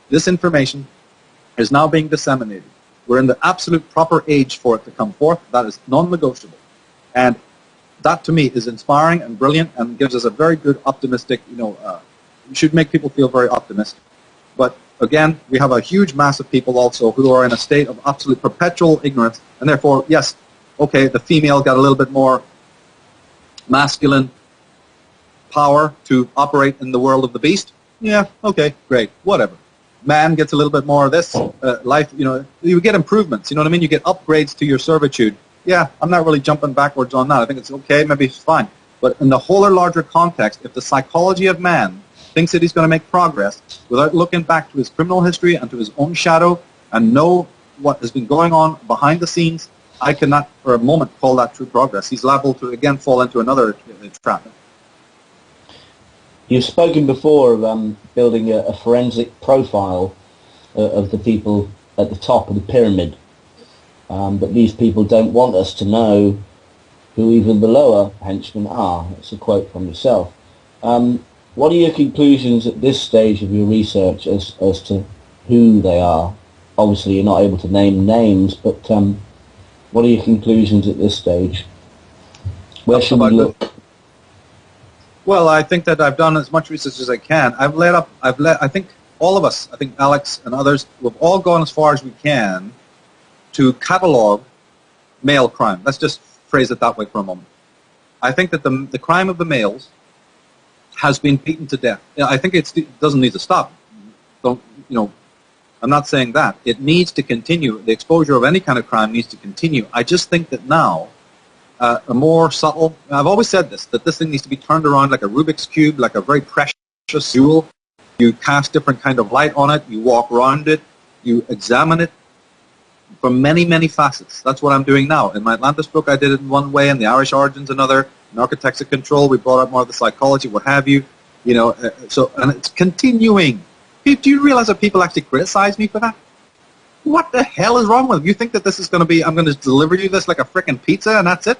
this information is now being disseminated. We're in the absolute proper age for it to come forth. That is non-negotiable. And that to me is inspiring and brilliant and gives us a very good optimistic, should make people feel very optimistic. But again, we have a huge mass of people also who are in a state of absolute perpetual ignorance, and therefore, yes, okay, the female got a little bit more masculine power to operate in the world of the beast. Yeah, okay, great, whatever. Man gets a little bit more of this. Life, you get improvements, you know what I mean? You get upgrades to your servitude. Yeah, I'm not really jumping backwards on that. I think it's okay, maybe it's fine. But in the whole or larger context, if the psychology of man thinks that he's going to make progress without looking back to his criminal history and to his own shadow and know what has been going on behind the scenes, I cannot for a moment call that true progress. He's liable to, again, fall into another trap. You've spoken before of building a forensic profile of the people at the top of the pyramid, but these people don't want us to know who even the lower henchmen are. That's a quote from yourself. What are your conclusions at this stage of your research as to who they are? Obviously, you're not able to name names, but what are your conclusions at this stage? Where should we look? Well, I think that I've done as much research as I can. I think all of us, I think Alex and others, we've all gone as far as we can to catalog male crime. Let's just phrase it that way for a moment. I think that the crime of the males has been beaten to death. I think it doesn't need to stop. I'm not saying that. It needs to continue. The exposure of any kind of crime needs to continue. I just think that now, a more subtle, I've always said this, that this thing needs to be turned around like a Rubik's Cube, like a very precious jewel. You cast different kind of light on it, you walk around it, you examine it from many, many facets. That's what I'm doing now. In my Atlantis book, I did it in one way, and the Irish Origins another. In Architects of Control, we brought up more of the psychology, what have you. And it's continuing. Do you realize that people actually criticize me for that? What the hell is wrong with them? You think that this is going to be, I'm going to deliver you this like a frickin' pizza and that's it?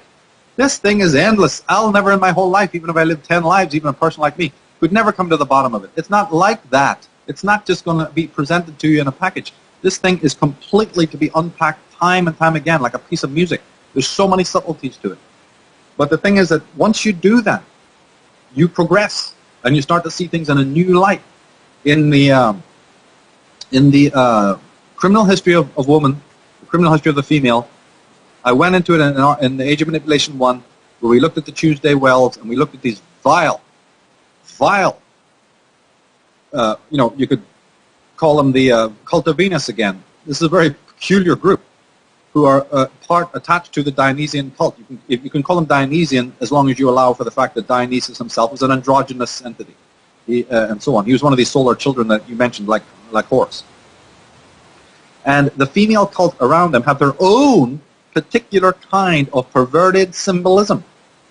This thing is endless. I'll never in my whole life, even if I lived 10 lives, even a person like me, could never come to the bottom of it. It's not like that. It's not just going to be presented to you in a package. This thing is completely to be unpacked time and time again, like a piece of music. There's so many subtleties to it. But the thing is that once you do that, you progress and you start to see things in a new light. In the criminal history of woman, the criminal history of the female, I went into it in the Age of Manipulation 1, where we looked at the Tuesday Wells and we looked at these vile, you could call them the cult of Venus again. This is a very peculiar group who are attached to the Dionysian cult. You can call them Dionysian as long as you allow for the fact that Dionysus himself was an androgynous entity, and so on. He was one of these solar children that you mentioned, like Horus. And the female cult around them have their own particular kind of perverted symbolism.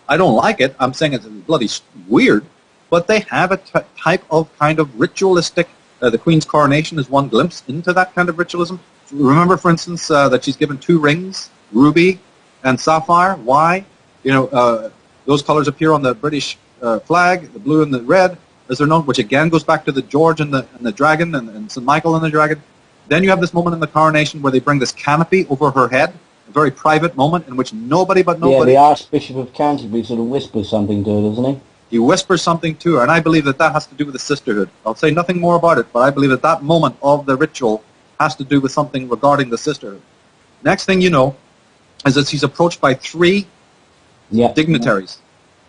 I don't like it. I'm saying it's bloody weird, but they have a type of kind of ritualistic. The Queen's coronation is one glimpse into that kind of ritualism. Remember, for instance, that she's given 2 rings, ruby and sapphire. Why? Those colors appear on the British flag, the blue and the red, as they're known, which again goes back to the George and the dragon and St. Michael and the dragon. Then you have this moment in the coronation where they bring this canopy over her head, a very private moment in which nobody but nobody... Yeah, the Archbishop of Canterbury sort of whispers something to her, doesn't he? He whispers something to her, and I believe that has to do with the sisterhood. I'll say nothing more about it, but I believe that moment of the ritual has to do with something regarding the sisterhood. Next thing you know is that she's approached by 3 dignitaries,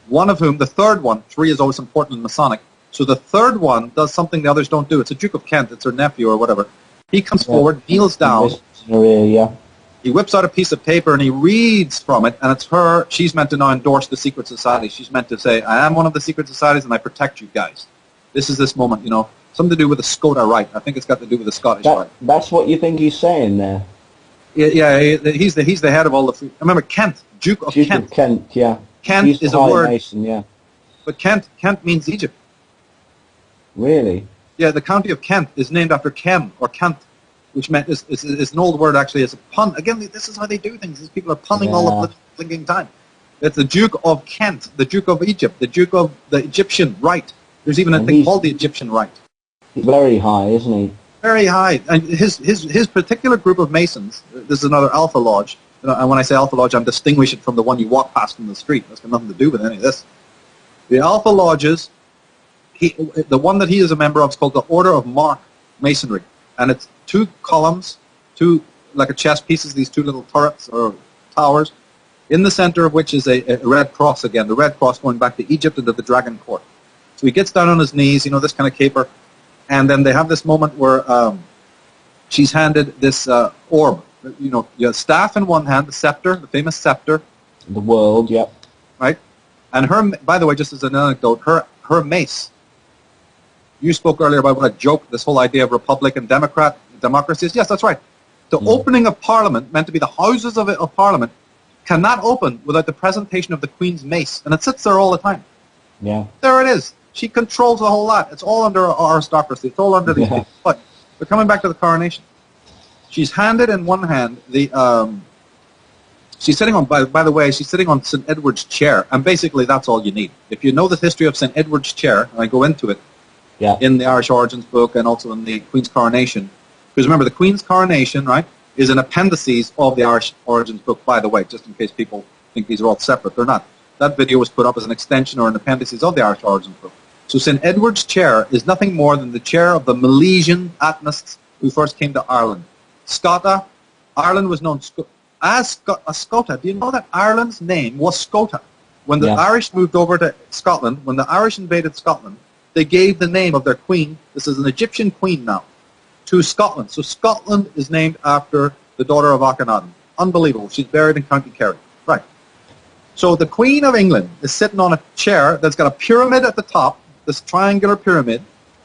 one of whom, the third one, 3 is always important in Masonic, so the third one does something the others don't do. It's a Duke of Kent, it's her nephew or whatever. He comes forward, kneels down, he whips out a piece of paper and he reads from it, and it's her. She's meant to now endorse the secret society. She's meant to say, I am one of the secret societies and I protect you guys. This is this moment, something to do with the Scotia Rite. I think it's got to do with the Scottish Rite. That's what you think he's saying there? Yeah, he's the head of all the... Remember, Kent, Duke of Kent. Duke of Kent, yeah. Kent is a word. Mason, yeah. But Kent means Egypt. Really? Yeah, the county of Kent is named after Ken, or Kant, which meant is an old word actually. It's a pun. Again, this is how they do things. These people are punning all the blinking time. It's the Duke of Kent, the Duke of Egypt, the Duke of the Egyptian Rite. There's even a thing called the Egyptian Rite. Very high, isn't he? Very high. And his particular group of Masons, this is another Alpha Lodge, and when I say Alpha Lodge, I'm distinguishing it from the one you walk past in the street. That's got nothing to do with any of this. The Alpha Lodges, the one that he is a member of is called the Order of Mark Masonry. and it's two columns, two like a chess pieces, these two little turrets or towers, in the center of which is a red cross again, the red cross going back to Egypt and to the dragon court. So he gets down on his knees, this kind of caper, and then they have this moment where she's handed this orb. You have staff in one hand, the scepter, the famous scepter. The world, yep. Right? And her, by the way, just as an anecdote, her mace. You spoke earlier about what a joke this whole idea of republic and democracy is. Yes, that's right. The opening of Parliament, meant to be the houses of Parliament, cannot open without the presentation of the Queen's mace, and it sits there all the time. Yeah. There it is. She controls the whole lot. It's all under aristocracy. It's all under these people. But we're coming back to the coronation. She's handed in one hand she's sitting on, by the way, she's sitting on St. Edward's chair, and basically that's all you need. If you know the history of St. Edward's chair, and I go into it in the Irish Origins book and also in the Queen's Coronation, because remember, the Queen's Coronation, right, is an appendices of the Irish Origins book, by the way, just in case people think these are all separate. They're not. That video was put up as an extension or an appendices of the Irish Origins book. So St. Edward's chair is nothing more than the chair of the Milesian Atenists who first came to Ireland. Scota, Ireland was known as Scota. Do you know that Ireland's name was Scota? When the Irish moved over to Scotland, when the Irish invaded Scotland, they gave the name of their queen, this is an Egyptian queen now, to Scotland. So Scotland is named after the daughter of Akhenaten. Unbelievable. She's buried in County Kerry. Right. So the Queen of England is sitting on a chair that's got a pyramid at the top, this triangular pyramid.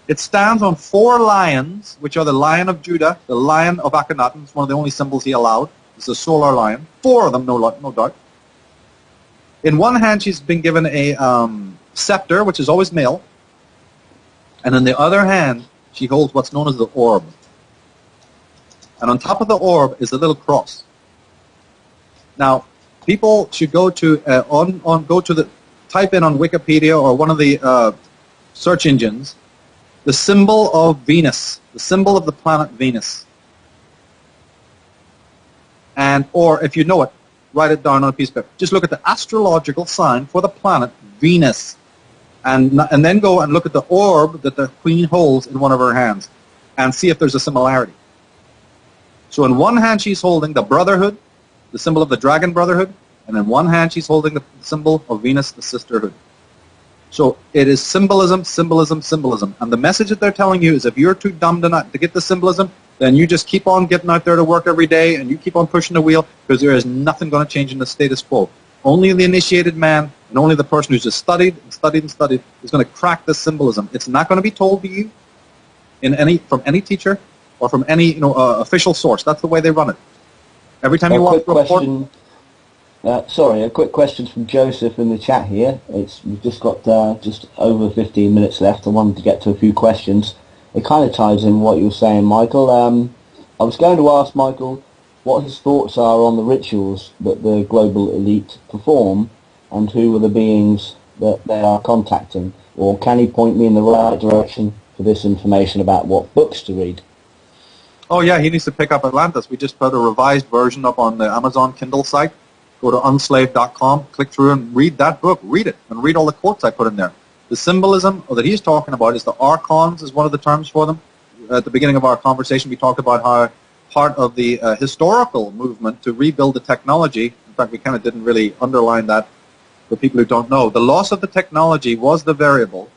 It stands on 4 lions, which are the Lion of Judah, the Lion of Akhenaten. It's one of the only symbols he allowed. It's a solar lion. 4 of them, no doubt. In one hand, she's been given a scepter, which is always male. And in the other hand, she holds what's known as the orb. And on top of the orb is a little cross. Now, people should go to type in on Wikipedia or one of the search engines, the symbol of Venus, the symbol of the planet Venus. Or if you know it, write it down on a piece of paper. Just look at the astrological sign for the planet Venus. And then go and look at the orb that the Queen holds in one of her hands and see if there's a similarity. So in one hand she's holding the Brotherhood, the symbol of the Dragon Brotherhood, and in one hand she's holding the symbol of Venus, the Sisterhood. So it is symbolism, symbolism, symbolism. And the message that they're telling you is if you're too dumb to get the symbolism, then you just keep on getting out there to work every day and you keep on pushing the wheel because there is nothing going to change in the status quo. Only the initiated man and only the person who's just studied and studied and studied is going to crack this symbolism. It's not going to be told to you from any teacher or from any official source. That's the way they run it. Every time you want to report... a quick question from Joseph in the chat here. We've just got just over 15 minutes left. I wanted to get to a few questions. It kind of ties in what you were saying, Michael. I was going to ask Michael what his thoughts are on the rituals that the global elite perform and who are the beings that they are contacting. Or can he point me in the right direction for this information about what books to read? Oh, yeah, he needs to pick up Atlantis. We just put a revised version up on the Amazon Kindle site. Go to unslaved.com, click through and read that book. Read it and read all the quotes I put in there. The symbolism that he's talking about is the archons is one of the terms for them. At the beginning of our conversation, we talked about how part of the historical movement to rebuild the technology, in fact, we kind of didn't really underline that for people who don't know, the loss of the technology was the variable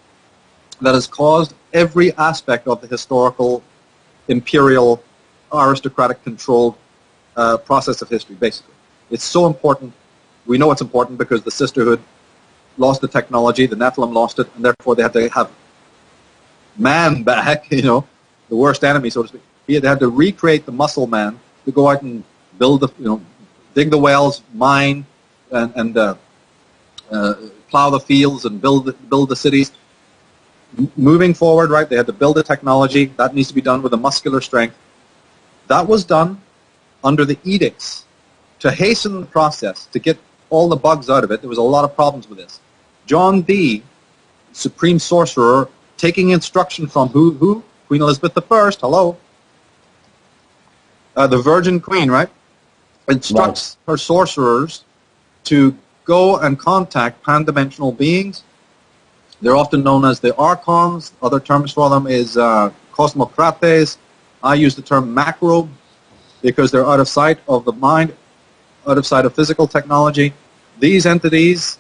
that has caused every aspect of the historical, imperial, aristocratic controlled process of history, basically. It's so important. We know it's important because the Sisterhood lost the technology, the Nephilim lost it, and therefore they had to have man back, the worst enemy, so to speak. They had to recreate the muscle man to go out and build dig the wells, mine, and plow the fields and build the cities. Moving forward, right, they had to build the technology. That needs to be done with a muscular strength. That was done under the edicts to hasten the process, to get all the bugs out of it. There was a lot of problems with this. John Dee, supreme sorcerer, taking instruction from who? Queen Elizabeth I, hello. The Virgin Queen, right? Instructs her sorcerers to go and contact pan-dimensional beings. They're often known as the archons. Other terms for them is cosmocrates, I use the term macro because they're out of sight of the mind, out of sight of physical technology. These entities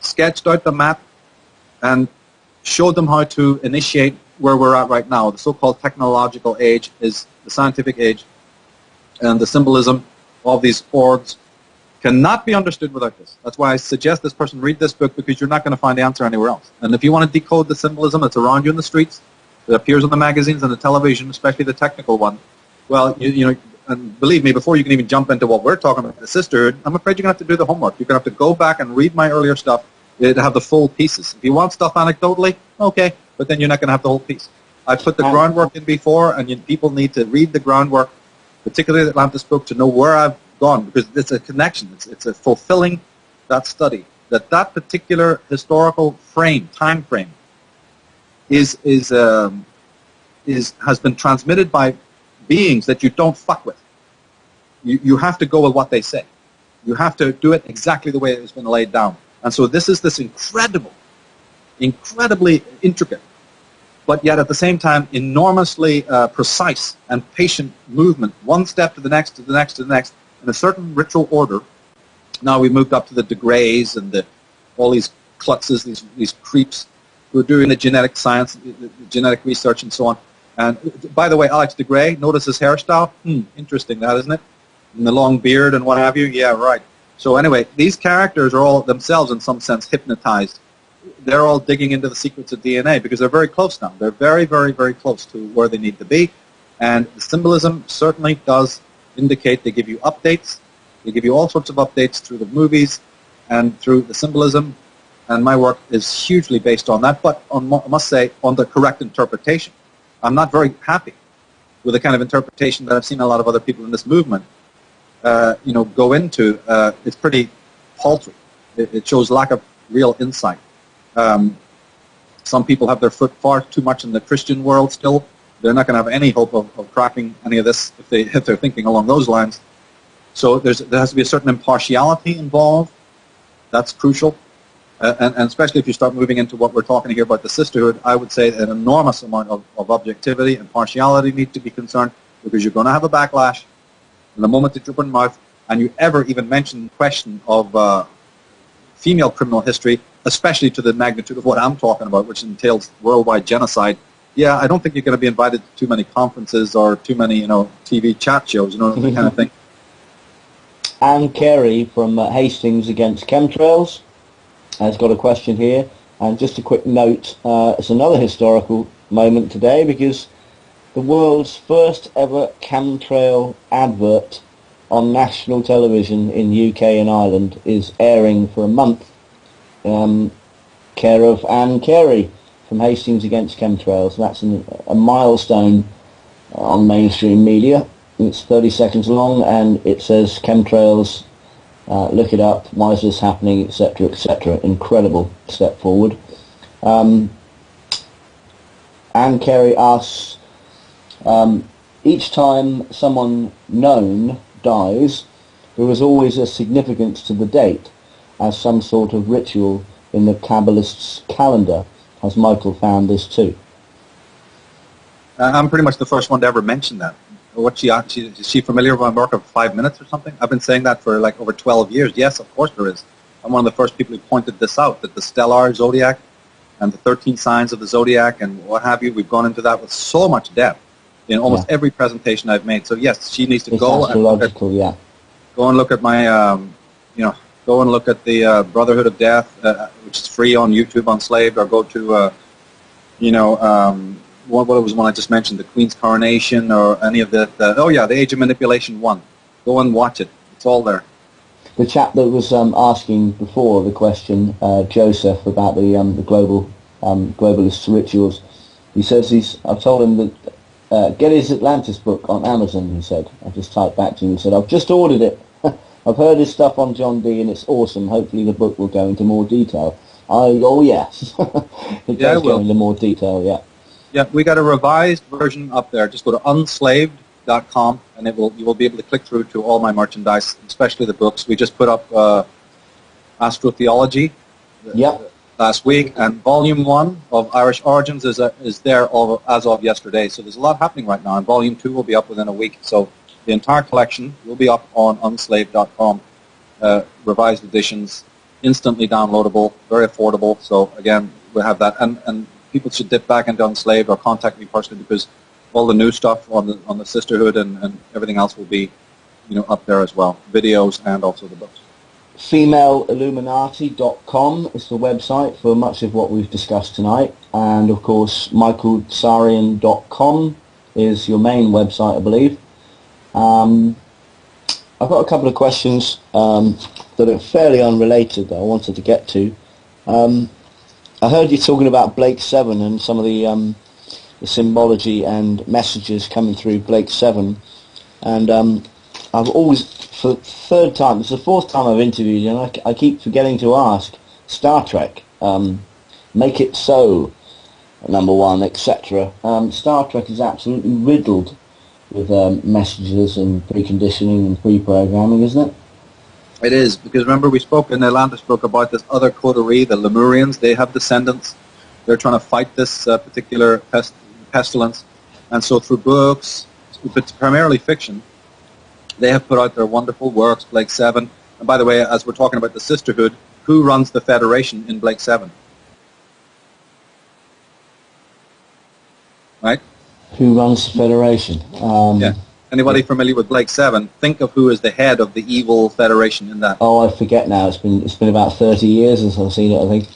sketched out the map and showed them how to initiate where we're at right now. The so-called technological age is the scientific age, and the symbolism of these orgs cannot be understood without this. That's why I suggest this person read this book, because you're not going to find the answer anywhere else. And if you want to decode the symbolism that's around you in the streets, that appears on the magazines and the television, especially the technical one, well, you know, and believe me, before you can even jump into what we're talking about, the sisterhood, I'm afraid you're going to have to do the homework. You're going to have to go back and read my earlier stuff to have the full pieces. If you want stuff anecdotally, okay, but then you're not going to have the whole piece. I put the groundwork in before, and people need to read the groundwork, particularly the Atlantis book, to know where I've gone, because it's a connection. It's a fulfilling that study. That particular historical frame, time frame, has been transmitted by beings that you don't fuck with. You have to go with what they say. You have to do it exactly the way it's been laid down. And so this is this incredibly intricate, but yet at the same time enormously precise and patient movement, one step to the next, to the next, to the next, in a certain ritual order. Now we've moved up to the de Greys and all these klutzes, these creeps who are doing the genetic science, the genetic research and so on. And by the way, Alex de Grey, notice his hairstyle? Interesting that, isn't it? And the long beard and what have you? Yeah, right. So anyway, these characters are all themselves in some sense hypnotized. They're all digging into the secrets of DNA because they're very close now. They're very, very, very close to where they need to be. And the symbolism certainly does indicate. They give you updates. They give you all sorts of updates through the movies and through the symbolism. And my work is hugely based on that, but I must say on the correct interpretation. I'm not very happy with the kind of interpretation that I've seen a lot of other people in this movement go into. It's pretty paltry. It shows lack of real insight. Some people have their foot far too much in the Christian world still. They're not going to have any hope of cracking any of this if they're thinking along those lines. So there has to be a certain impartiality involved. That's crucial. And especially if you start moving into what we're talking here about the sisterhood, I would say an enormous amount of objectivity and partiality need to be concerned, because you're going to have a backlash in the moment that you open your mouth and you ever even mention the question of female criminal history, especially to the magnitude of what I'm talking about, which entails worldwide genocide. Yeah, I don't think you're going to be invited to too many conferences or too many, TV chat shows, that kind of thing. Anne Carey from Hastings Against Chemtrails has got a question here, and just a quick note, it's another historical moment today, because the world's first ever chemtrail advert on national television in UK and Ireland is airing for a month, care of Anne Carey from Hastings Against Chemtrails. That's a milestone on mainstream media. It's 30 seconds long, and it says chemtrails, look it up, why is this happening, etc., etc. Incredible step forward. Anne Carey asks, each time someone known dies, there is always a significance to the date, as some sort of ritual in the Kabbalist's calendar. Has Michael found this too? I'm pretty much the first one to ever mention that. Is she familiar with my work of 5 minutes or something? I've been saying that for like over 12 years. Yes, of course there is. I'm one of the first people who pointed this out, that the stellar zodiac and the 13 signs of the zodiac and what have you, we've gone into that with so much depth in almost every presentation I've made. So yes, she needs to go and look at my, go and look at the Brotherhood of Death, which is free on YouTube Unslaved, or go to, what was one I just mentioned, the Queen's Coronation, or any of the Age of Manipulation 1. Go and watch it. It's all there. The chap that was asking before the question, Joseph, about the global globalist rituals, he says I've told him that get his Atlantis book on Amazon, he said. I just typed back to him and said, I've just ordered it. I've heard his stuff on John D and it's awesome. Hopefully the book will go into more detail. Yes. It does go into more detail, yeah. Yeah, we got a revised version up there. Just go to unslaved.com and you will be able to click through to all my merchandise, especially the books. We just put up Astrotheology. Yep. last week, and Volume 1 of Irish Origins is there as of yesterday. So there's a lot happening right now, and Volume 2 will be up within a week. So the entire collection will be up on unslaved.com, revised editions, instantly downloadable, very affordable. So again, we'll have that, and people should dip back into Unslaved or contact me personally, because all the new stuff on the sisterhood and everything else will be, up there as well, videos and also the books. FemaleIlluminati.com is the website for much of what we've discussed tonight, and of course michaeltsarion.com is your main website, I believe. I've got a couple of questions that are fairly unrelated that I wanted to get to. I heard you talking about Blake 7 and some of the symbology and messages coming through Blake 7, and I've always, for the third time, it's the fourth time I've interviewed you, and I keep forgetting to ask, Star Trek, Make It So, number 1, etc. Star Trek is absolutely riddled with messages and preconditioning and pre-programming, isn't it? It is, because remember we spoke in the Atlantis book about this other coterie, the Lemurians. They have descendants. They're trying to fight this particular pestilence. And so through books, but primarily fiction, they have put out their wonderful works, Blake 7. And by the way, as we're talking about the sisterhood, who runs the Federation in Blake 7? Right? Who runs the Federation? Yeah. Anybody familiar with Blake 7? Think of who is the head of the evil Federation in that. Oh, I forget now. It's been about 30 years since I've seen it, I think.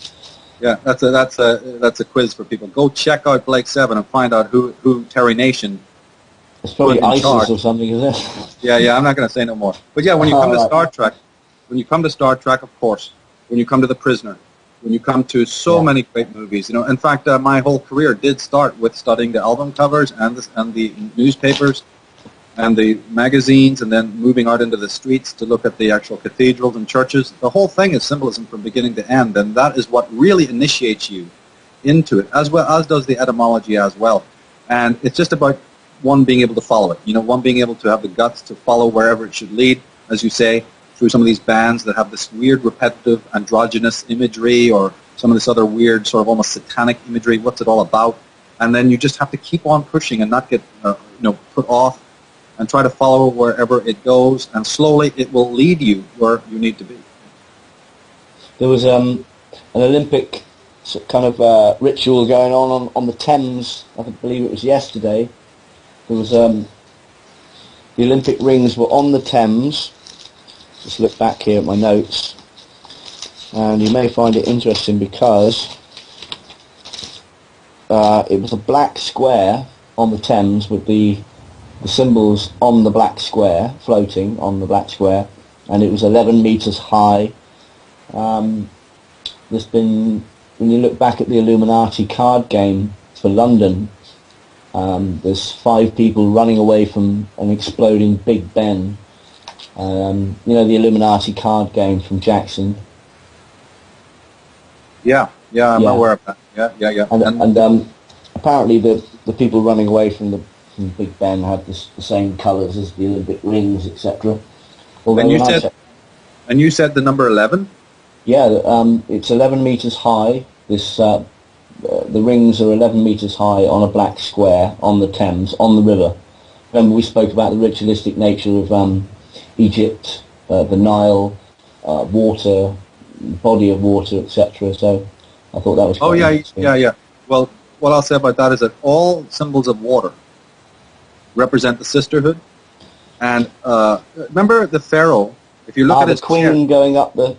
Yeah, that's a quiz for people. Go check out Blake 7 and find out who Terry Nation. It's probably ISIS or something, is it? Yeah. I'm not going to say no more. But yeah, when you come to Star Trek, of course, when you come to The Prisoner, when you come to so many great movies, in fact, my whole career did start with studying the album covers and the newspapers and the magazines, and then moving out into the streets to look at the actual cathedrals and churches. The whole thing is symbolism from beginning to end, and that is what really initiates you into it, as well as does the etymology as well. And it's just about one being able to follow it, one being able to have the guts to follow wherever it should lead, as you say, through some of these bands that have this weird repetitive androgynous imagery, or some of this other weird sort of almost satanic imagery. What's it all about? And then you just have to keep on pushing and not get put off, and try to follow wherever it goes, and slowly it will lead you where you need to be. There was an Olympic kind of ritual going on the Thames. I believe it was yesterday. There was the Olympic rings were on the Thames. Just look back here at my notes, and you may find it interesting because it was a black square on the Thames with the symbols on the black square, floating on the black square, and it was 11 meters high. There's been, when you look back at the Illuminati card game for London, there's 5 people running away from an exploding Big Ben. The Illuminati card game from Jackson. Yeah, I'm aware of that. Yeah. And apparently the people running away from Big Ben had the same colours as the Olympic rings, etc. And you said the number 11? Yeah, it's 11 meters high. The rings are 11 meters high on a black square on the Thames, on the river. Remember we spoke about the ritualistic nature of Egypt, the Nile, water, body of water, etc. So I thought that was quite interesting. Yeah. Well, what I'll say about that is that all symbols of water represent the sisterhood. And remember the pharaoh. If you look at his queen going up the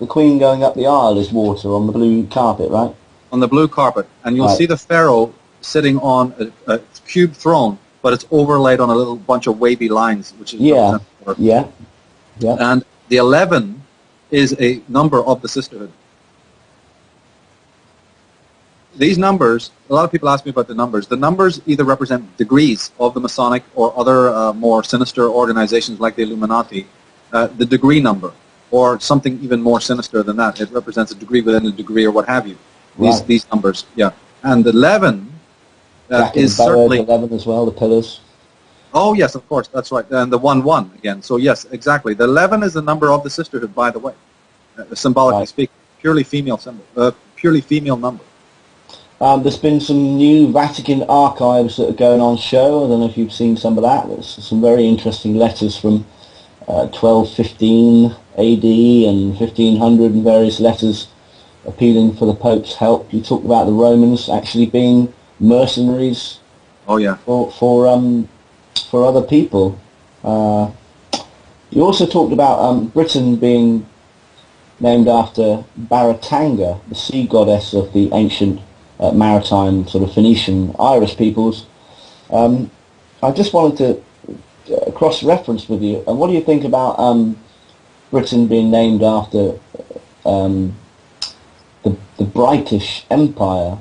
queen going up the aisle is water on the blue carpet, right? On the blue carpet, and you'll see the pharaoh sitting on a cube throne, but it's overlaid on a little bunch of wavy lines, which is yeah. And the 11 is a number of the sisterhood. These numbers, a lot of people ask me about the numbers. The numbers either represent degrees of the Masonic or other more sinister organizations like the Illuminati, the degree number, or something even more sinister than that. It represents a degree within a degree or what have you. These numbers, yeah. And the 11 is certainly... 11 as well, the pillars. Oh, yes, of course, that's right. And the 1-1 again. So, yes, exactly. The 11 is the number of the sisterhood, by the way, symbolically speaking. Purely female symbol, purely female number. There's been some new Vatican archives that are going on show. I don't know if you've seen some of that. There's some very interesting letters from 1215 AD and 1500 and various letters appealing for the Pope's help. You talked about the Romans actually being mercenaries. Oh yeah. For other people. You also talked about Britain being named after Baratanga, the sea goddess of the ancient maritime sort of Phoenician Irish peoples. I just wanted to cross-reference with you. And what do you think about Britain being named after the British Empire?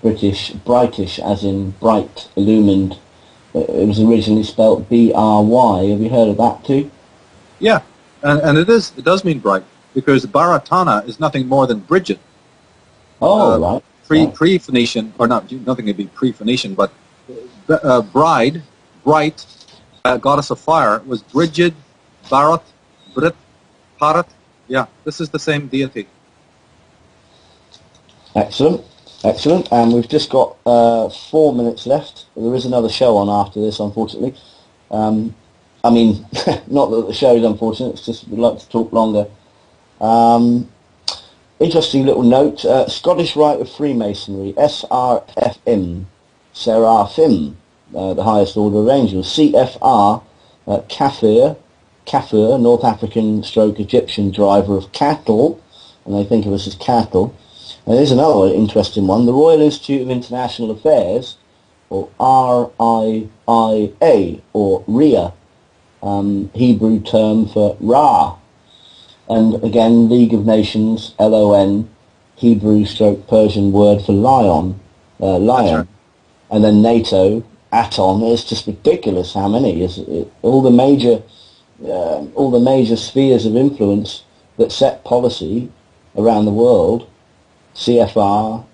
British as in bright, illumined. It was originally spelt B-R-Y. Have you heard of that too? Yeah, and it does mean bright, because Baratana is nothing more than Bridget. Oh, right. Pre-Phoenician, or not, nothing could be pre-Phoenician, but bride, bright, goddess of fire, was Bridget, Bharat, Brit, Bharat. Yeah, this is the same deity. Excellent. Excellent. And we've just got 4 minutes left. There is another show on after this, unfortunately. I mean, not that the show is unfortunate, it's just we'd like to talk longer. Interesting little note. Scottish Rite of Freemasonry, SRFM, Seraphim, the highest order of angels. CFR, Kafir, North African stroke Egyptian driver of cattle, and they think of us as cattle. And here's another interesting one. The Royal Institute of International Affairs, or RIIA, or RIA, Hebrew term for Ra. And again, League of Nations, LON, Hebrew stroke Persian word for lion. Right. And then NATO, Aton. It's just ridiculous how many. All the major spheres of influence that set policy around the world, CFR,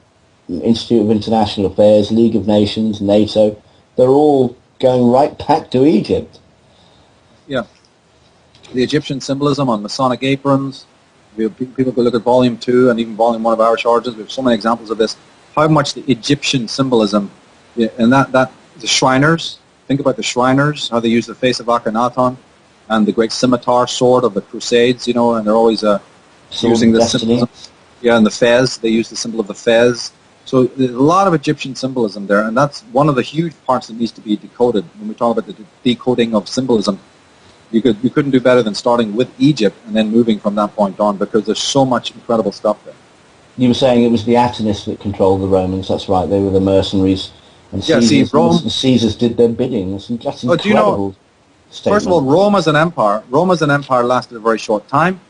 Institute of International Affairs, League of Nations, NATO, they're all going right back to Egypt. Yeah. The Egyptian symbolism on Masonic aprons. People could look at Volume 2 and even Volume 1 of Irish Origins. We have so many examples of this. How much the Egyptian symbolism, and that the Shriners, think about the Shriners, how they use the face of Akhenaten and the great scimitar sword of the Crusades, and they're always using the symbolism. Yeah, and the fez, they use the symbol of the fez. So there's a lot of Egyptian symbolism there, and that's one of the huge parts that needs to be decoded. When we talk about the decoding of symbolism, you couldn't do better than starting with Egypt and then moving from that point on, because there's so much incredible stuff there. You were saying it was the Atenists that controlled the Romans. That's right. They were the mercenaries, and Caesars did their bidding. That's incredible. Do you know, first of all, Rome as an empire lasted a very short time.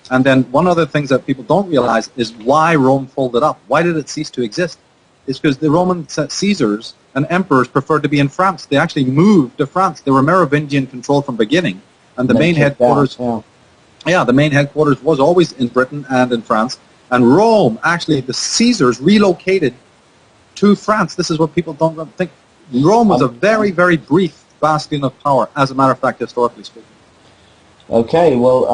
And then one of the things that people don't realize is why Rome folded up. Why did it cease to exist? It's because the Roman Caesars and emperors preferred to be in France. They actually moved to France. They were Merovingian controlled from beginning. And the main headquarters, the main headquarters was always in Britain and in France. And Rome, actually, the Caesars relocated to France. This is what people don't think. Rome was a very, very brief bastion of power, as a matter of fact, historically speaking. Okay, well,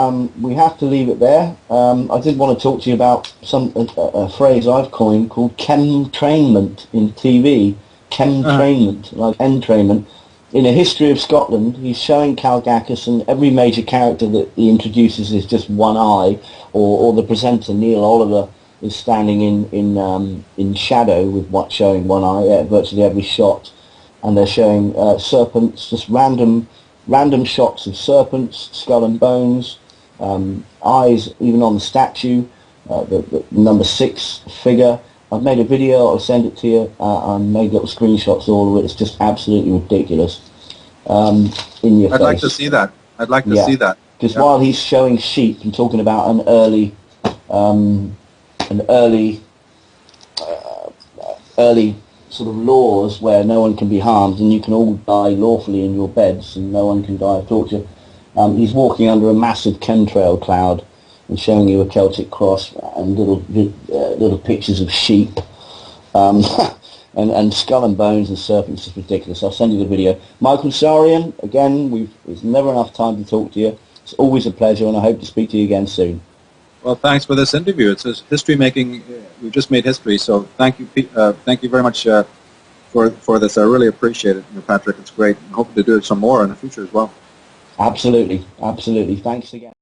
we have to leave it there. I did want to talk to you about a phrase I've coined called chemtrainment in TV. Chemtrainment, like entrainment. In A History of Scotland, he's showing Calgacus, and every major character that he introduces is just one eye, or the presenter, Neil Oliver, is standing in shadow with showing one eye at virtually every shot. And they're showing serpents, just random shots of serpents, skull and bones, eyes even on the statue, the number 6 figure. I've made a video, I'll send it to you. I made little screenshots of all of it. It's just absolutely ridiculous. In your face. I'd like to see that. See that. Because while he's showing sheep and talking about an early sort of laws where no one can be harmed and you can all die lawfully in your beds and no one can die of torture, he's walking under a massive chemtrail cloud and showing you a Celtic cross and little pictures of sheep and skull and bones and serpents. Is ridiculous. I'll send you the video. Michael Tsarion, again, there's never enough time to talk to you. It's always a pleasure, and I hope to speak to you again soon. Well, thanks for this interview. It's history making we've just made history. So thank you, thank you very much for this. I really appreciate it, Patrick. It's great. I hope to do it some more in the future as well. Absolutely, absolutely. Thanks again.